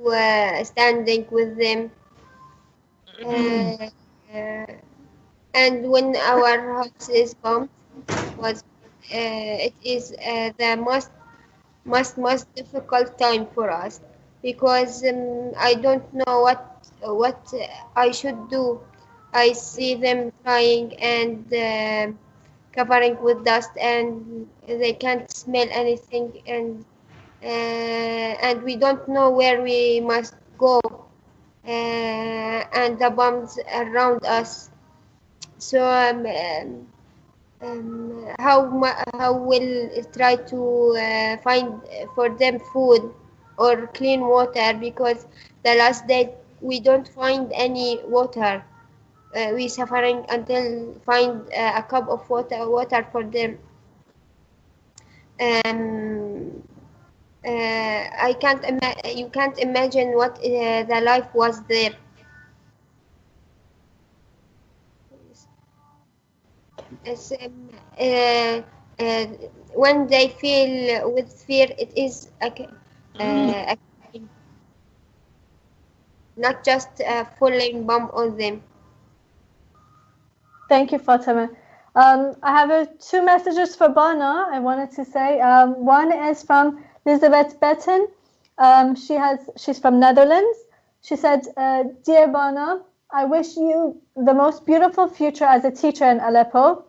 standing with them. And when our house is bombed, it is the most most difficult time for us because I don't know what I should do. I see them trying and covering with dust, and they can't smell anything, and we don't know where we must go, and the bombs around us. So how will try to find for them food or clean water, because the last day we don't find any water. We suffering until find a cup of water for them. um, you can't imagine what the life was there. It's, uh, uh, when they feel with fear, it is a not just a falling bomb on them. Thank you, Fatima. I have two messages for Bana. I wanted to say one is from Elizabeth Betten. She's from Netherlands. She said, "Dear Bana, I wish you the most beautiful future as a teacher in Aleppo,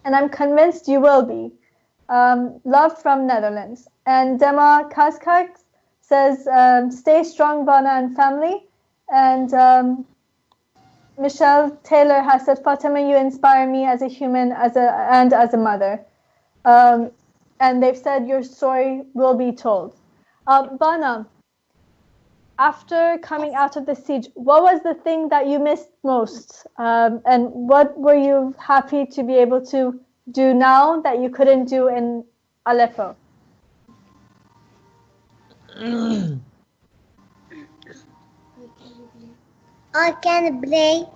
and I'm convinced you will be. Love from Netherlands." And Dema Kazkak says, "Stay strong, Bana and family." And Michelle Taylor has said, "Fatima, you inspire me as a human and as a mother." And they've said your story will be told. Bana, after coming out of the siege, what was the thing that you missed most? And what were you happy to be able to do now that you couldn't do in Aleppo? I can play.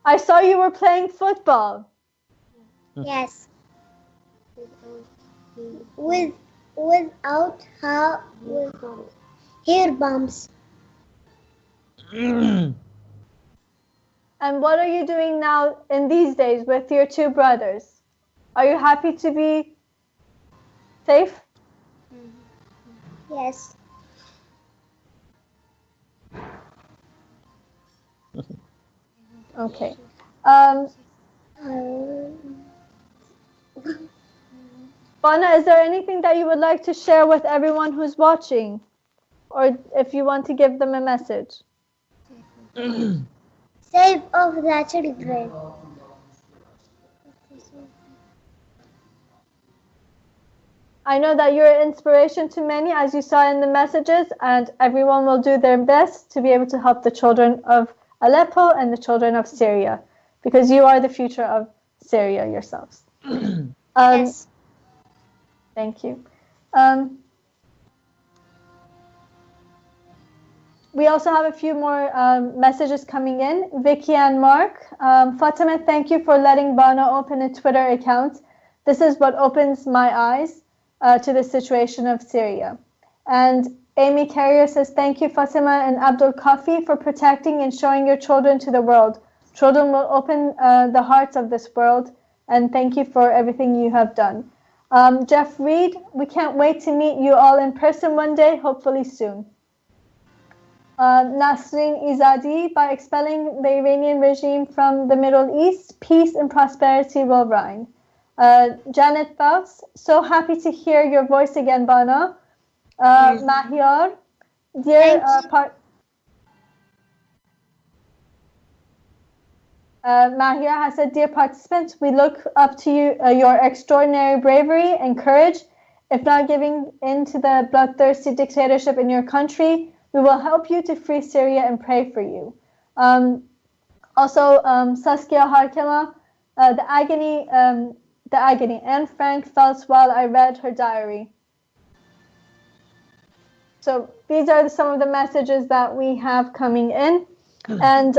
I saw you were playing football. Yes. Without hair bumps. And what are you doing now in these days with your two brothers? Are you happy to be safe? Yes. Okay. Bana, is there anything that you would like to share with everyone who's watching? Or if you want to give them a message? Save of the children. I know that you're an inspiration to many, as you saw in the messages, and everyone will do their best to be able to help the children of Aleppo and the children of Syria, because you are the future of Syria yourselves. Yes. Thank you. We also have a few more messages coming in. Vicky and Mark. Fatima, thank you for letting Bana open a Twitter account. This is what opens my eyes to the situation of Syria. And Amy Carrier says, "Thank you, Fatima and Abdul Kafi, for protecting and showing your children to the world. Children will open the hearts of this world, and thank you for everything you have done." Jeff Reed, "We can't wait to meet you all in person one day, hopefully soon." Nasreen Izadi, "By expelling the Iranian regime from the Middle East, peace and prosperity will reign." Janet Faust, "So happy to hear your voice again, Bana." Mahyar, dear Mahyar has said, "Dear participants, we look up to you, your extraordinary bravery and courage. If not giving in to the bloodthirsty dictatorship in your country, we will help you to free Syria and pray for you." Also, Saskia Harkema, the agony, Anne Frank felt while I read her diary." So these are some of the messages that we have coming in. And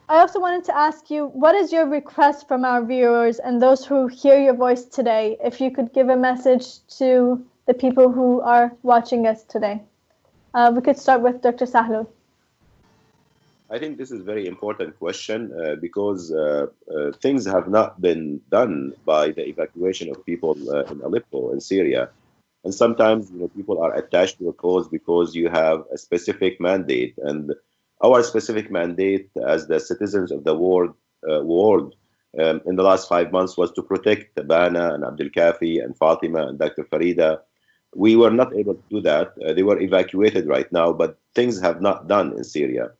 I also wanted to ask you, what is your request from our viewers and those who hear your voice today? If you could give a message to the people who are watching us today. We could start with Dr. Sahoul. I think this is a very important question because things have not been done by the evacuation of people in Aleppo in Syria. And sometimes, people are attached to a cause because you have a specific mandate. And our specific mandate as the citizens of the world in the last 5 months was to protect Bana and Abdul Kafi and Fatima and Dr. Farida. We were not able to do that. They were evacuated right now, but things have not done in Syria.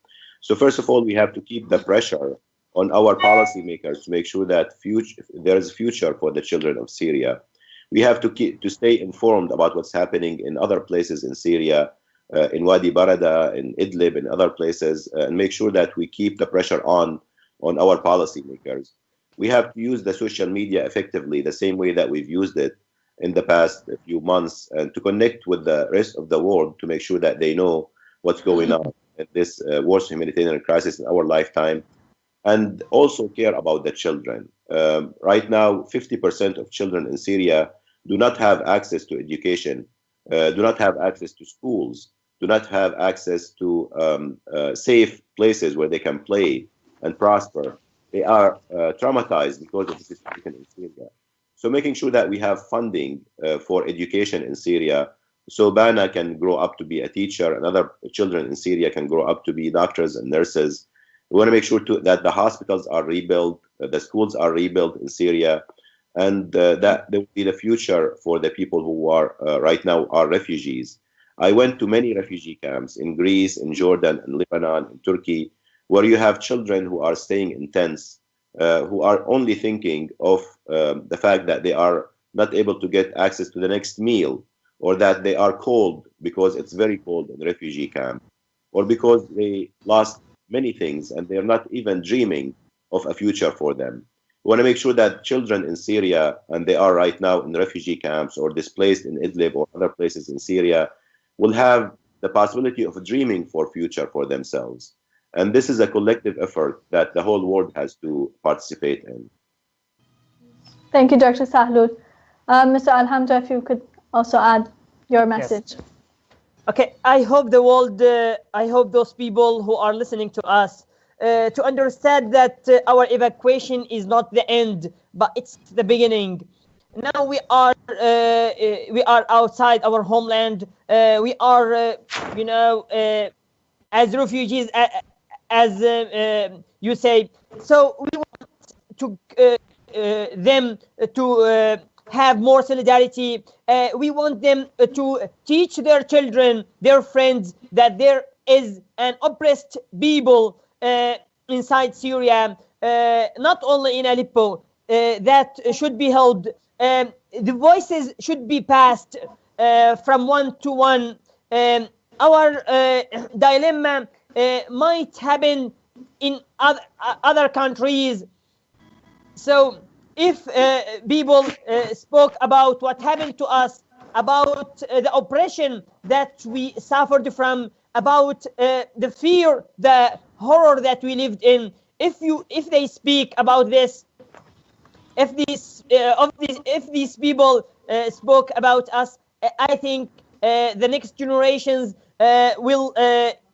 So first of all, we have to keep the pressure on our policymakers to make sure that there is a future for the children of Syria. We have to stay informed about what's happening in other places in Syria, in Wadi Barada, in Idlib, and other places, and make sure that we keep the pressure on our policymakers. We have to use the social media effectively, the same way that we've used it in the past few months, and to connect with the rest of the world to make sure that they know what's going on in this worst humanitarian crisis in our lifetime, and also care about the children. Right now, 50% of children in Syria do not have access to education, do not have access to schools, do not have access to safe places where they can play and prosper. They are traumatized because of the situation in Syria. So making sure that we have funding for education in Syria, so Bana can grow up to be a teacher, and other children in Syria can grow up to be doctors and nurses. We want to make sure that the hospitals are rebuilt, the schools are rebuilt in Syria, and that there will be the future for the people who are right now are refugees. I went to many refugee camps in Greece, in Jordan, in Lebanon, in Turkey, where you have children who are staying in tents, who are only thinking of the fact that they are not able to get access to the next meal, or that they are cold because it's very cold in the refugee camp, or because they lost many things and they're not even dreaming of a future for them. We want to make sure that children in Syria, and they are right now in refugee camps or displaced in Idlib or other places in Syria, will have the possibility of dreaming for future for themselves. And this is a collective effort that the whole world has to participate in. Thank you, Dr. Sahoul. Mr. Alhamdo, if you could also add your message. Yes. Okay, I hope the world, I hope those people who are listening to us to understand that our evacuation is not the end, but it's the beginning. Now we are outside our homeland. We are, as refugees, as you say. So we want to them to have more solidarity. We want them to teach their children, their friends, that there is an oppressed people inside Syria, not only in Aleppo, that should be held. The voices should be passed from one to one. Our dilemma might happen in other countries. So if people spoke about what happened to us, about the oppression that we suffered from, about the fear, the horror that we lived in, if they speak about this, if these people spoke about us, I think the next generations will,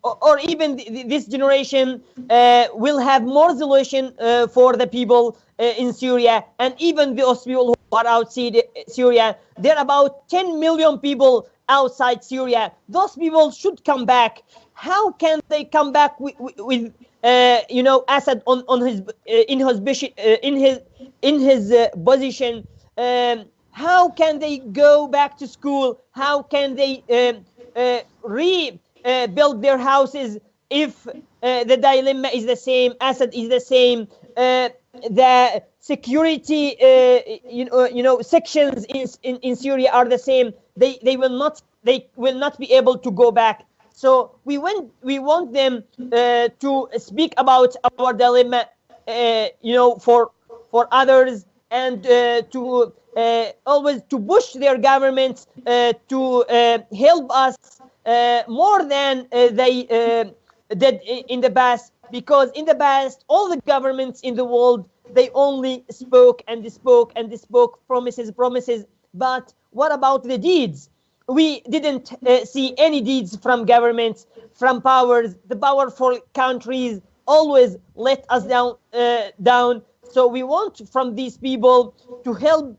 or even this generation, will have more solution for the people in Syria, and even those people who are outside Syria. There are about 10 million people outside Syria. Those people should come back. How can they come back with Assad on his in his position? How can they go back to school? How can they rebuild their houses if the dilemma is the same? Assad is the same. The security sections in Syria are the same. They will not be able to go back. So we want them to speak about our dilemma, for others, and to always to push their governments to help us more than they did in the past. Because in the past, all the governments in the world, they only spoke and spoke and spoke, promises. But what about the deeds? we didn't see any deeds from governments, from powers. The powerful countries always let us down. So we want from these people to help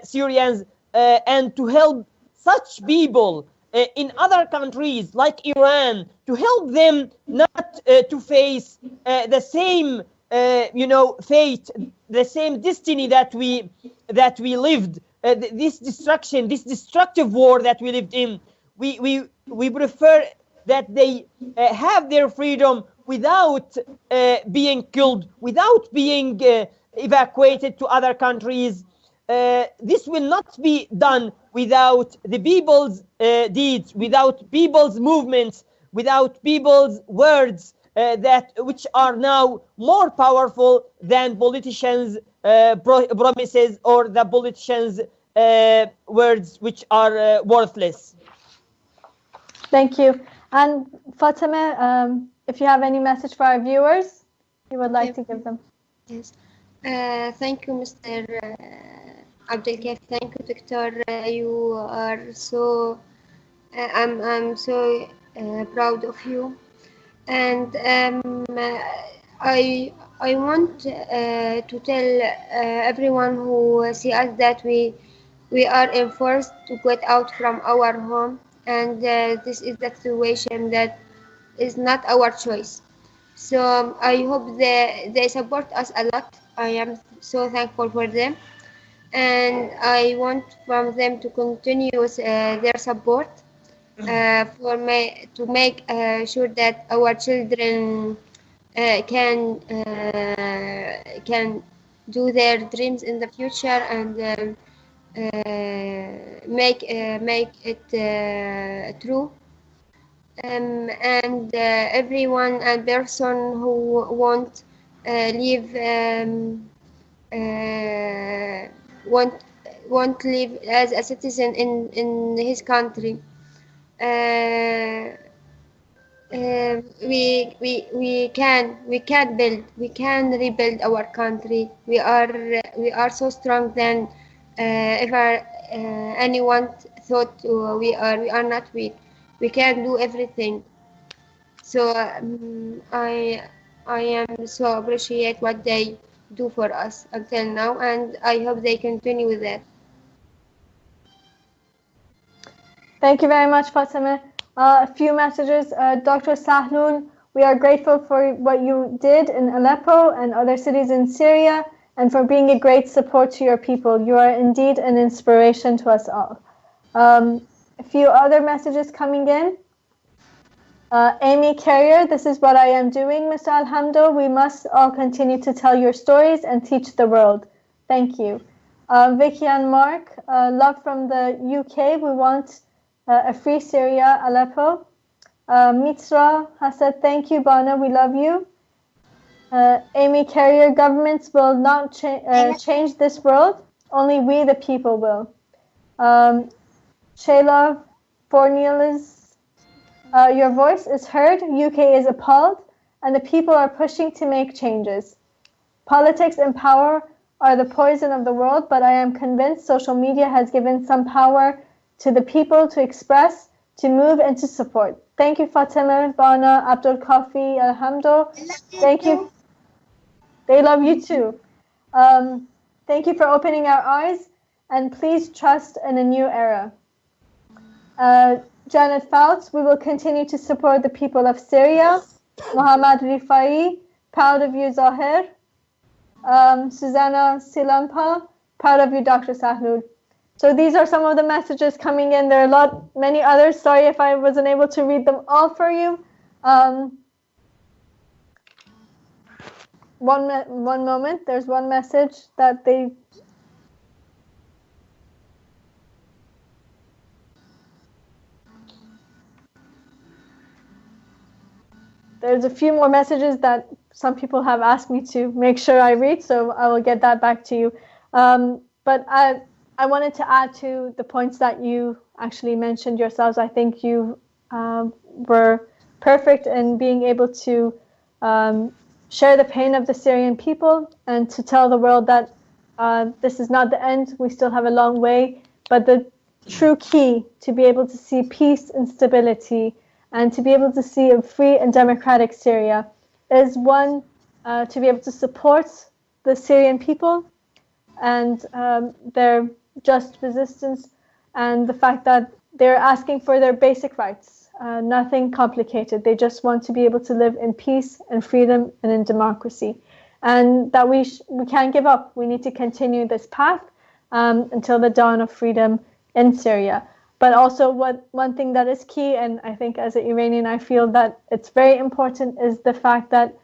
Syrians and to help such people in other countries like Iran, to help them not to face the same fate, the same destiny that we lived, this destruction, this destructive war that we lived in. We prefer that they have their freedom without being killed, without being evacuated to other countries. This will not be done without the people's deeds, without people's movements, without people's words which are now more powerful than politicians' promises or the politicians' words which are worthless. Thank you. And Fatima, if you have any message for our viewers, you would like to give them. Yes. Thank you, Mr. Abdelkaf. Thank you, Doctor. You are so. I'm so proud of you, and I want to tell everyone who see us that we are enforced to get out from our home, and this is the situation that is not our choice. So I hope they support us a lot. I am so thankful for them, and I want from them to continue their support to make sure that our children can do their dreams in the future and make it true. And everyone and person who won't live won't live as a citizen in his country. We can rebuild our country. We are so strong than ever anyone thought we are. We are not weak. We can do everything. So I am so appreciate what they do for us until now, and I hope they continue with that. Thank you very much, Fatima. A few messages. Dr. Sahoul, we are grateful for what you did in Aleppo and other cities in Syria, and for being a great support to your people. You are indeed an inspiration to us all. A few other messages coming in. Amy Carrier, this is what I am doing, Mr. Alhamdo. We must all continue to tell your stories and teach the world. Thank you. Vicky and Mark, love from the UK. We want a free Syria, Aleppo. Mitra has said, thank you, Bana, we love you. Amy Carrier, governments will not change this world, only we the people will. Shayla Fornielis, your voice is heard, UK is appalled, and the people are pushing to make changes. Politics and power are the poison of the world, but I am convinced social media has given some power to the people to express, to move, and to support. Thank you, Fatima, Bana, Abdul Kafi, Alhamdo. Thank you. They love you too. Thank you for opening our eyes, and please trust in a new era. Janet Fouts, we will continue to support the people of Syria. Mohammad Rifai, proud of you, Zahir. Susanna Silampa, proud of you, Dr. Sahoul. So these are some of the messages coming in. There are many others. Sorry if I wasn't able to read them all for you. One moment. There's one message that they... There's a few more messages that some people have asked me to make sure I read, so I will get that back to you. But I wanted to add to the points that you actually mentioned yourselves. I think you were perfect in being able to share the pain of the Syrian people and to tell the world that this is not the end. We still have a long way, but the true key to be able to see peace and stability and to be able to see a free and democratic Syria is one, to be able to support the Syrian people and their just resistance and the fact that they're asking for their basic rights, nothing complicated. They just want to be able to live in peace and freedom and in democracy. And that we can't give up. We need to continue this path until the dawn of freedom in Syria. But also one thing that is key, and I think as an Iranian I feel that it's very important, is the fact that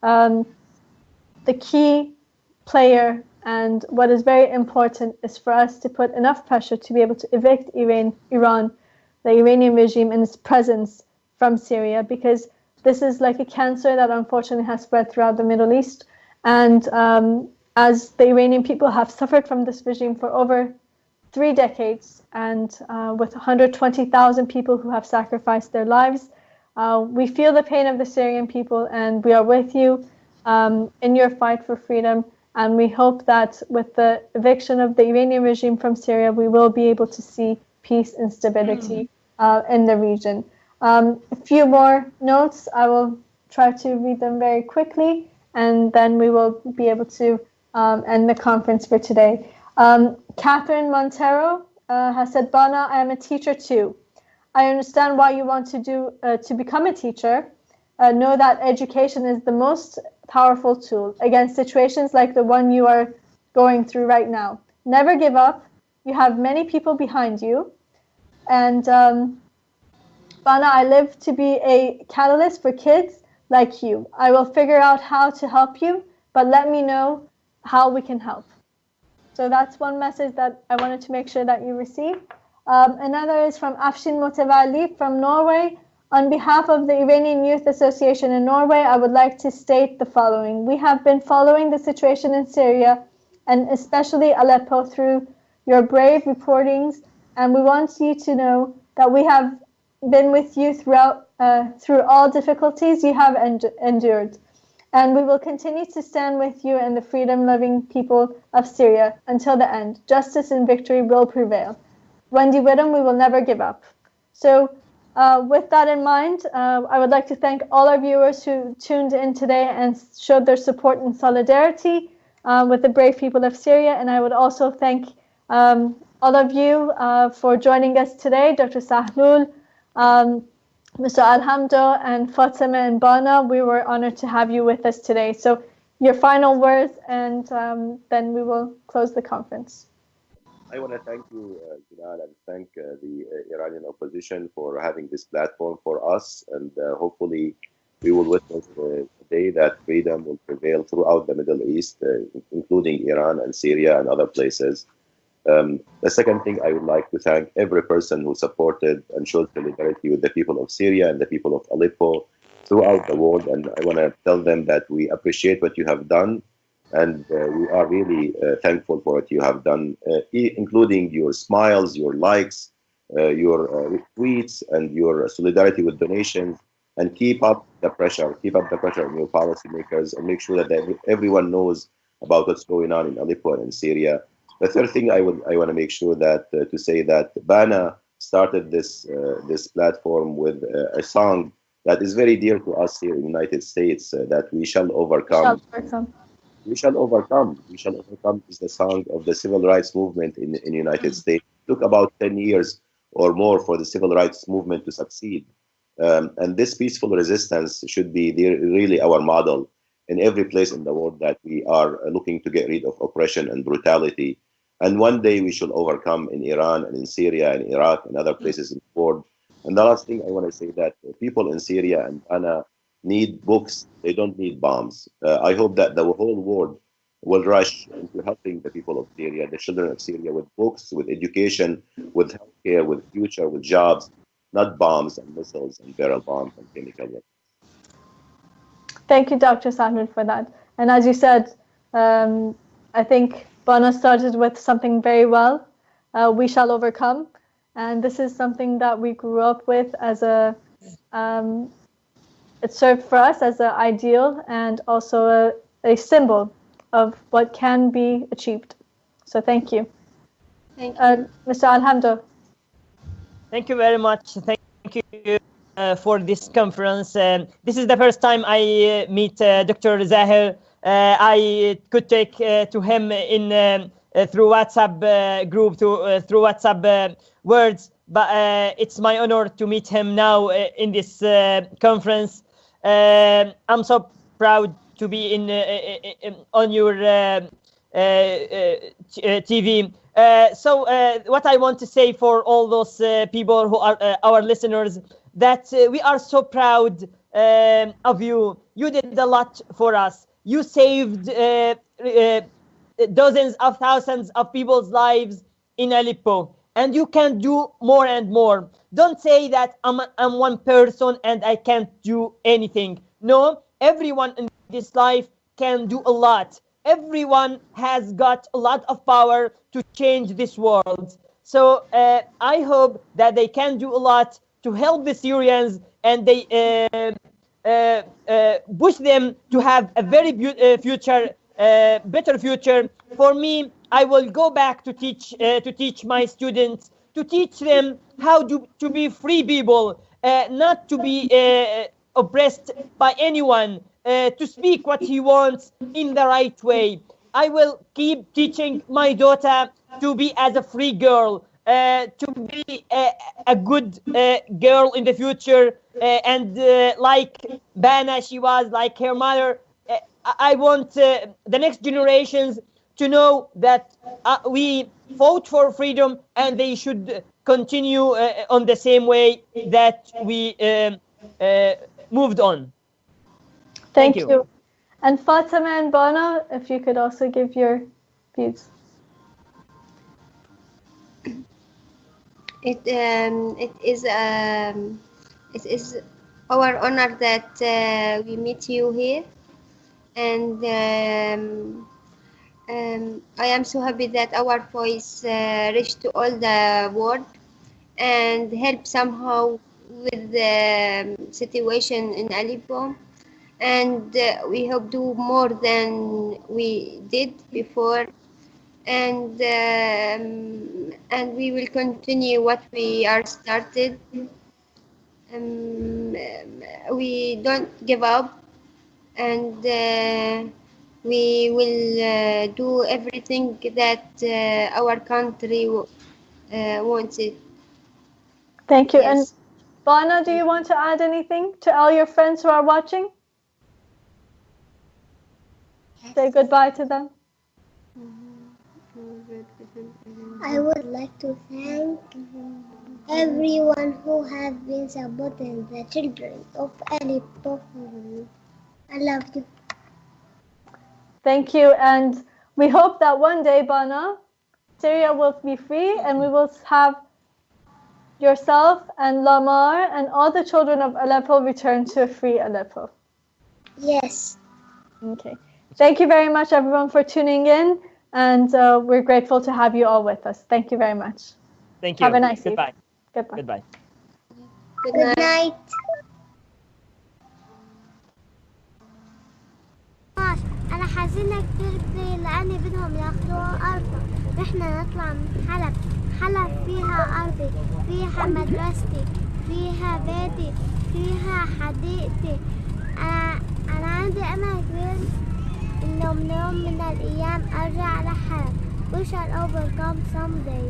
the key player and what is very important is for us to put enough pressure to be able to evict Iran, the Iranian regime and its presence from Syria, because this is like a cancer that unfortunately has spread throughout the Middle East. And as the Iranian people have suffered from this regime for over 3 decades, and with 120,000 people who have sacrificed their lives, we feel the pain of the Syrian people, and we are with you in your fight for freedom. And we hope that with the eviction of the Iranian regime from Syria, we will be able to see peace and stability in the region. A few more notes. I will try to read them very quickly, and then we will be able to end the conference for today. Catherine Montero has said, Bana, I am a teacher too. I understand why you want to become a teacher. Know that education is the most powerful tool against situations like the one you are going through right now. Never give up. You have many people behind you. And Bana, I live to be a catalyst for kids like you. I will figure out how to help you, but let me know how we can help. So that's one message that I wanted to make sure that you receive. Another is from Afshin Mutawalli from Norway. On behalf of the Iranian Youth Association in Norway, I would like to state the following. We have been following the situation in Syria, and especially Aleppo, through your brave reportings, and we want you to know that we have been with you through all difficulties you have endured. And we will continue to stand with you and the freedom-loving people of Syria until the end. Justice and victory will prevail. Wendy Whittam, we will never give up. So with that in mind, I would like to thank all our viewers who tuned in today and showed their support and solidarity with the brave people of Syria. And I would also thank all of you for joining us today, Dr. Sahoul, Mr. Alhamdo, and Fatima and Bana. We were honored to have you with us today. So your final words, and then we will close the conference. I want to thank you, Jalal, and thank the Iranian opposition for having this platform for us. And hopefully we will witness the day that freedom will prevail throughout the Middle East, including Iran and Syria and other places. The second thing, I would like to thank every person who supported and showed solidarity with the people of Syria and the people of Aleppo throughout the world. And I want to tell them that we appreciate what you have done. And we are really thankful for what you have done, including your smiles, your likes, your tweets, and your solidarity with donations. And keep up the pressure on your policymakers, and make sure that everyone knows about what's going on in Aleppo and in Syria. The third thing I want to make sure that to say that Bana started this platform with a song that is very dear to us here in the United States, that we shall overcome. We shall overcome. We shall overcome is the song of the civil rights movement in the United States. It took about 10 years or more for the civil rights movement to succeed. And this peaceful resistance should be really our model in every place in the world, that we are looking to get rid of oppression and brutality. And one day we shall overcome in Iran and in Syria and Iraq and other places in the world. And the last thing I want to say, that people in Syria and Anna need books. They don't need bombs. I hope that the whole world will rush into helping the people of Syria, the children of Syria, with books, with education, with healthcare, with future, with jobs, not bombs and missiles and barrel bombs and chemical weapons. Thank you, Dr. Sahoul, for that. And as you said, I think Bana started with something very well. We shall overcome. And this is something that we grew up with as a, it served for us as an ideal and also a symbol of what can be achieved. So thank you. Thank you. Mr. Alhamdo. Thank you very much. Thank you for this conference. This is the first time I meet Dr. Zahir. I could take to him in through WhatsApp group, through WhatsApp words, but it's my honor to meet him now in this conference. I'm so proud to be on your TV. So what I want to say for all those people who are our listeners, that we are so proud of you. You did a lot for us. You saved dozens of thousands of people's lives in Aleppo, and you can do more and more. Don't say that I'm one person and I can't do anything. No, everyone in this life can do a lot. Everyone has got a lot of power to change this world. So I hope that they can do a lot to help the Syrians, and they push them to have a very future, better future. For me, I will go back to teach my students, to teach them how to be free people, not to be oppressed by anyone, to speak what he wants in the right way. I will keep teaching my daughter to be as a free girl, to be a good girl in the future, and like Bana, she was like her mother. I want the next generations to know that we fought for freedom, and they should continue on the same way that we moved on. Thank you. And Fatima and Bana, if you could also give your views. It is our honor that we meet you here, and I am so happy that our voice reached to all the world and help somehow with the situation in Aleppo. And we hope do more than we did before, and we will continue what we are started. We don't give up, and we will do everything that our country wants it. Thank you. Yes. And Bana, do you want to add anything to all your friends who are watching? Say goodbye to them. I would like to thank everyone who has been supporting the children of Aleppo. I love you. Thank you. And we hope that one day, Bana, Syria will be free, and we will have yourself and Lamar and all the children of Aleppo return to a free Aleppo. Yes. Okay. Thank you very much, everyone, for tuning in, and we're grateful to have you all with us. Thank you very much. Thank you. Have a nice Goodbye. evening. Goodbye. Goodbye. Good night. أنا حزينة كتير لأني بدهم ياخدوها أرضا. نحنا نطلع من حلب. حلب فيها أرضي، فيها مدرستي، فيها بيتي، فيها حديقتي. أنا عندي أمل كبير إنه من يوم من الأيام أرجع لحلب. We shall overcome someday.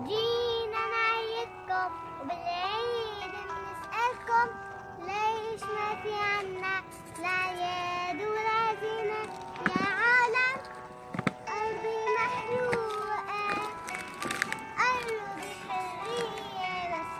جينا نعيدكم وبالعيد نسألكم ليش ما في عنا لا يد ولا زينة يا عالم. أرضي محروقة، أرضي حرية بس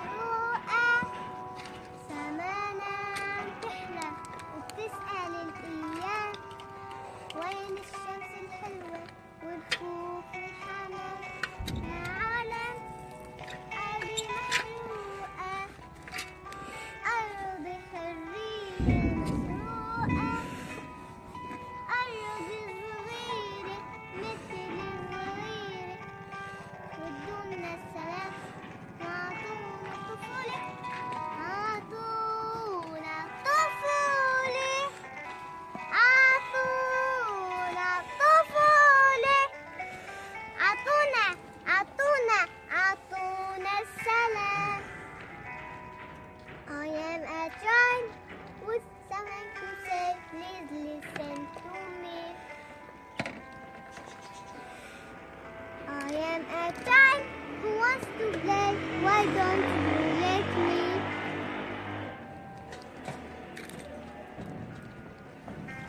am a child who wants to play. Why don't you let me?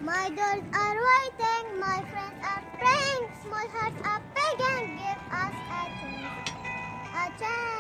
My dolls are waiting, my friends are praying, small hearts are begging, give us a chance, a chance.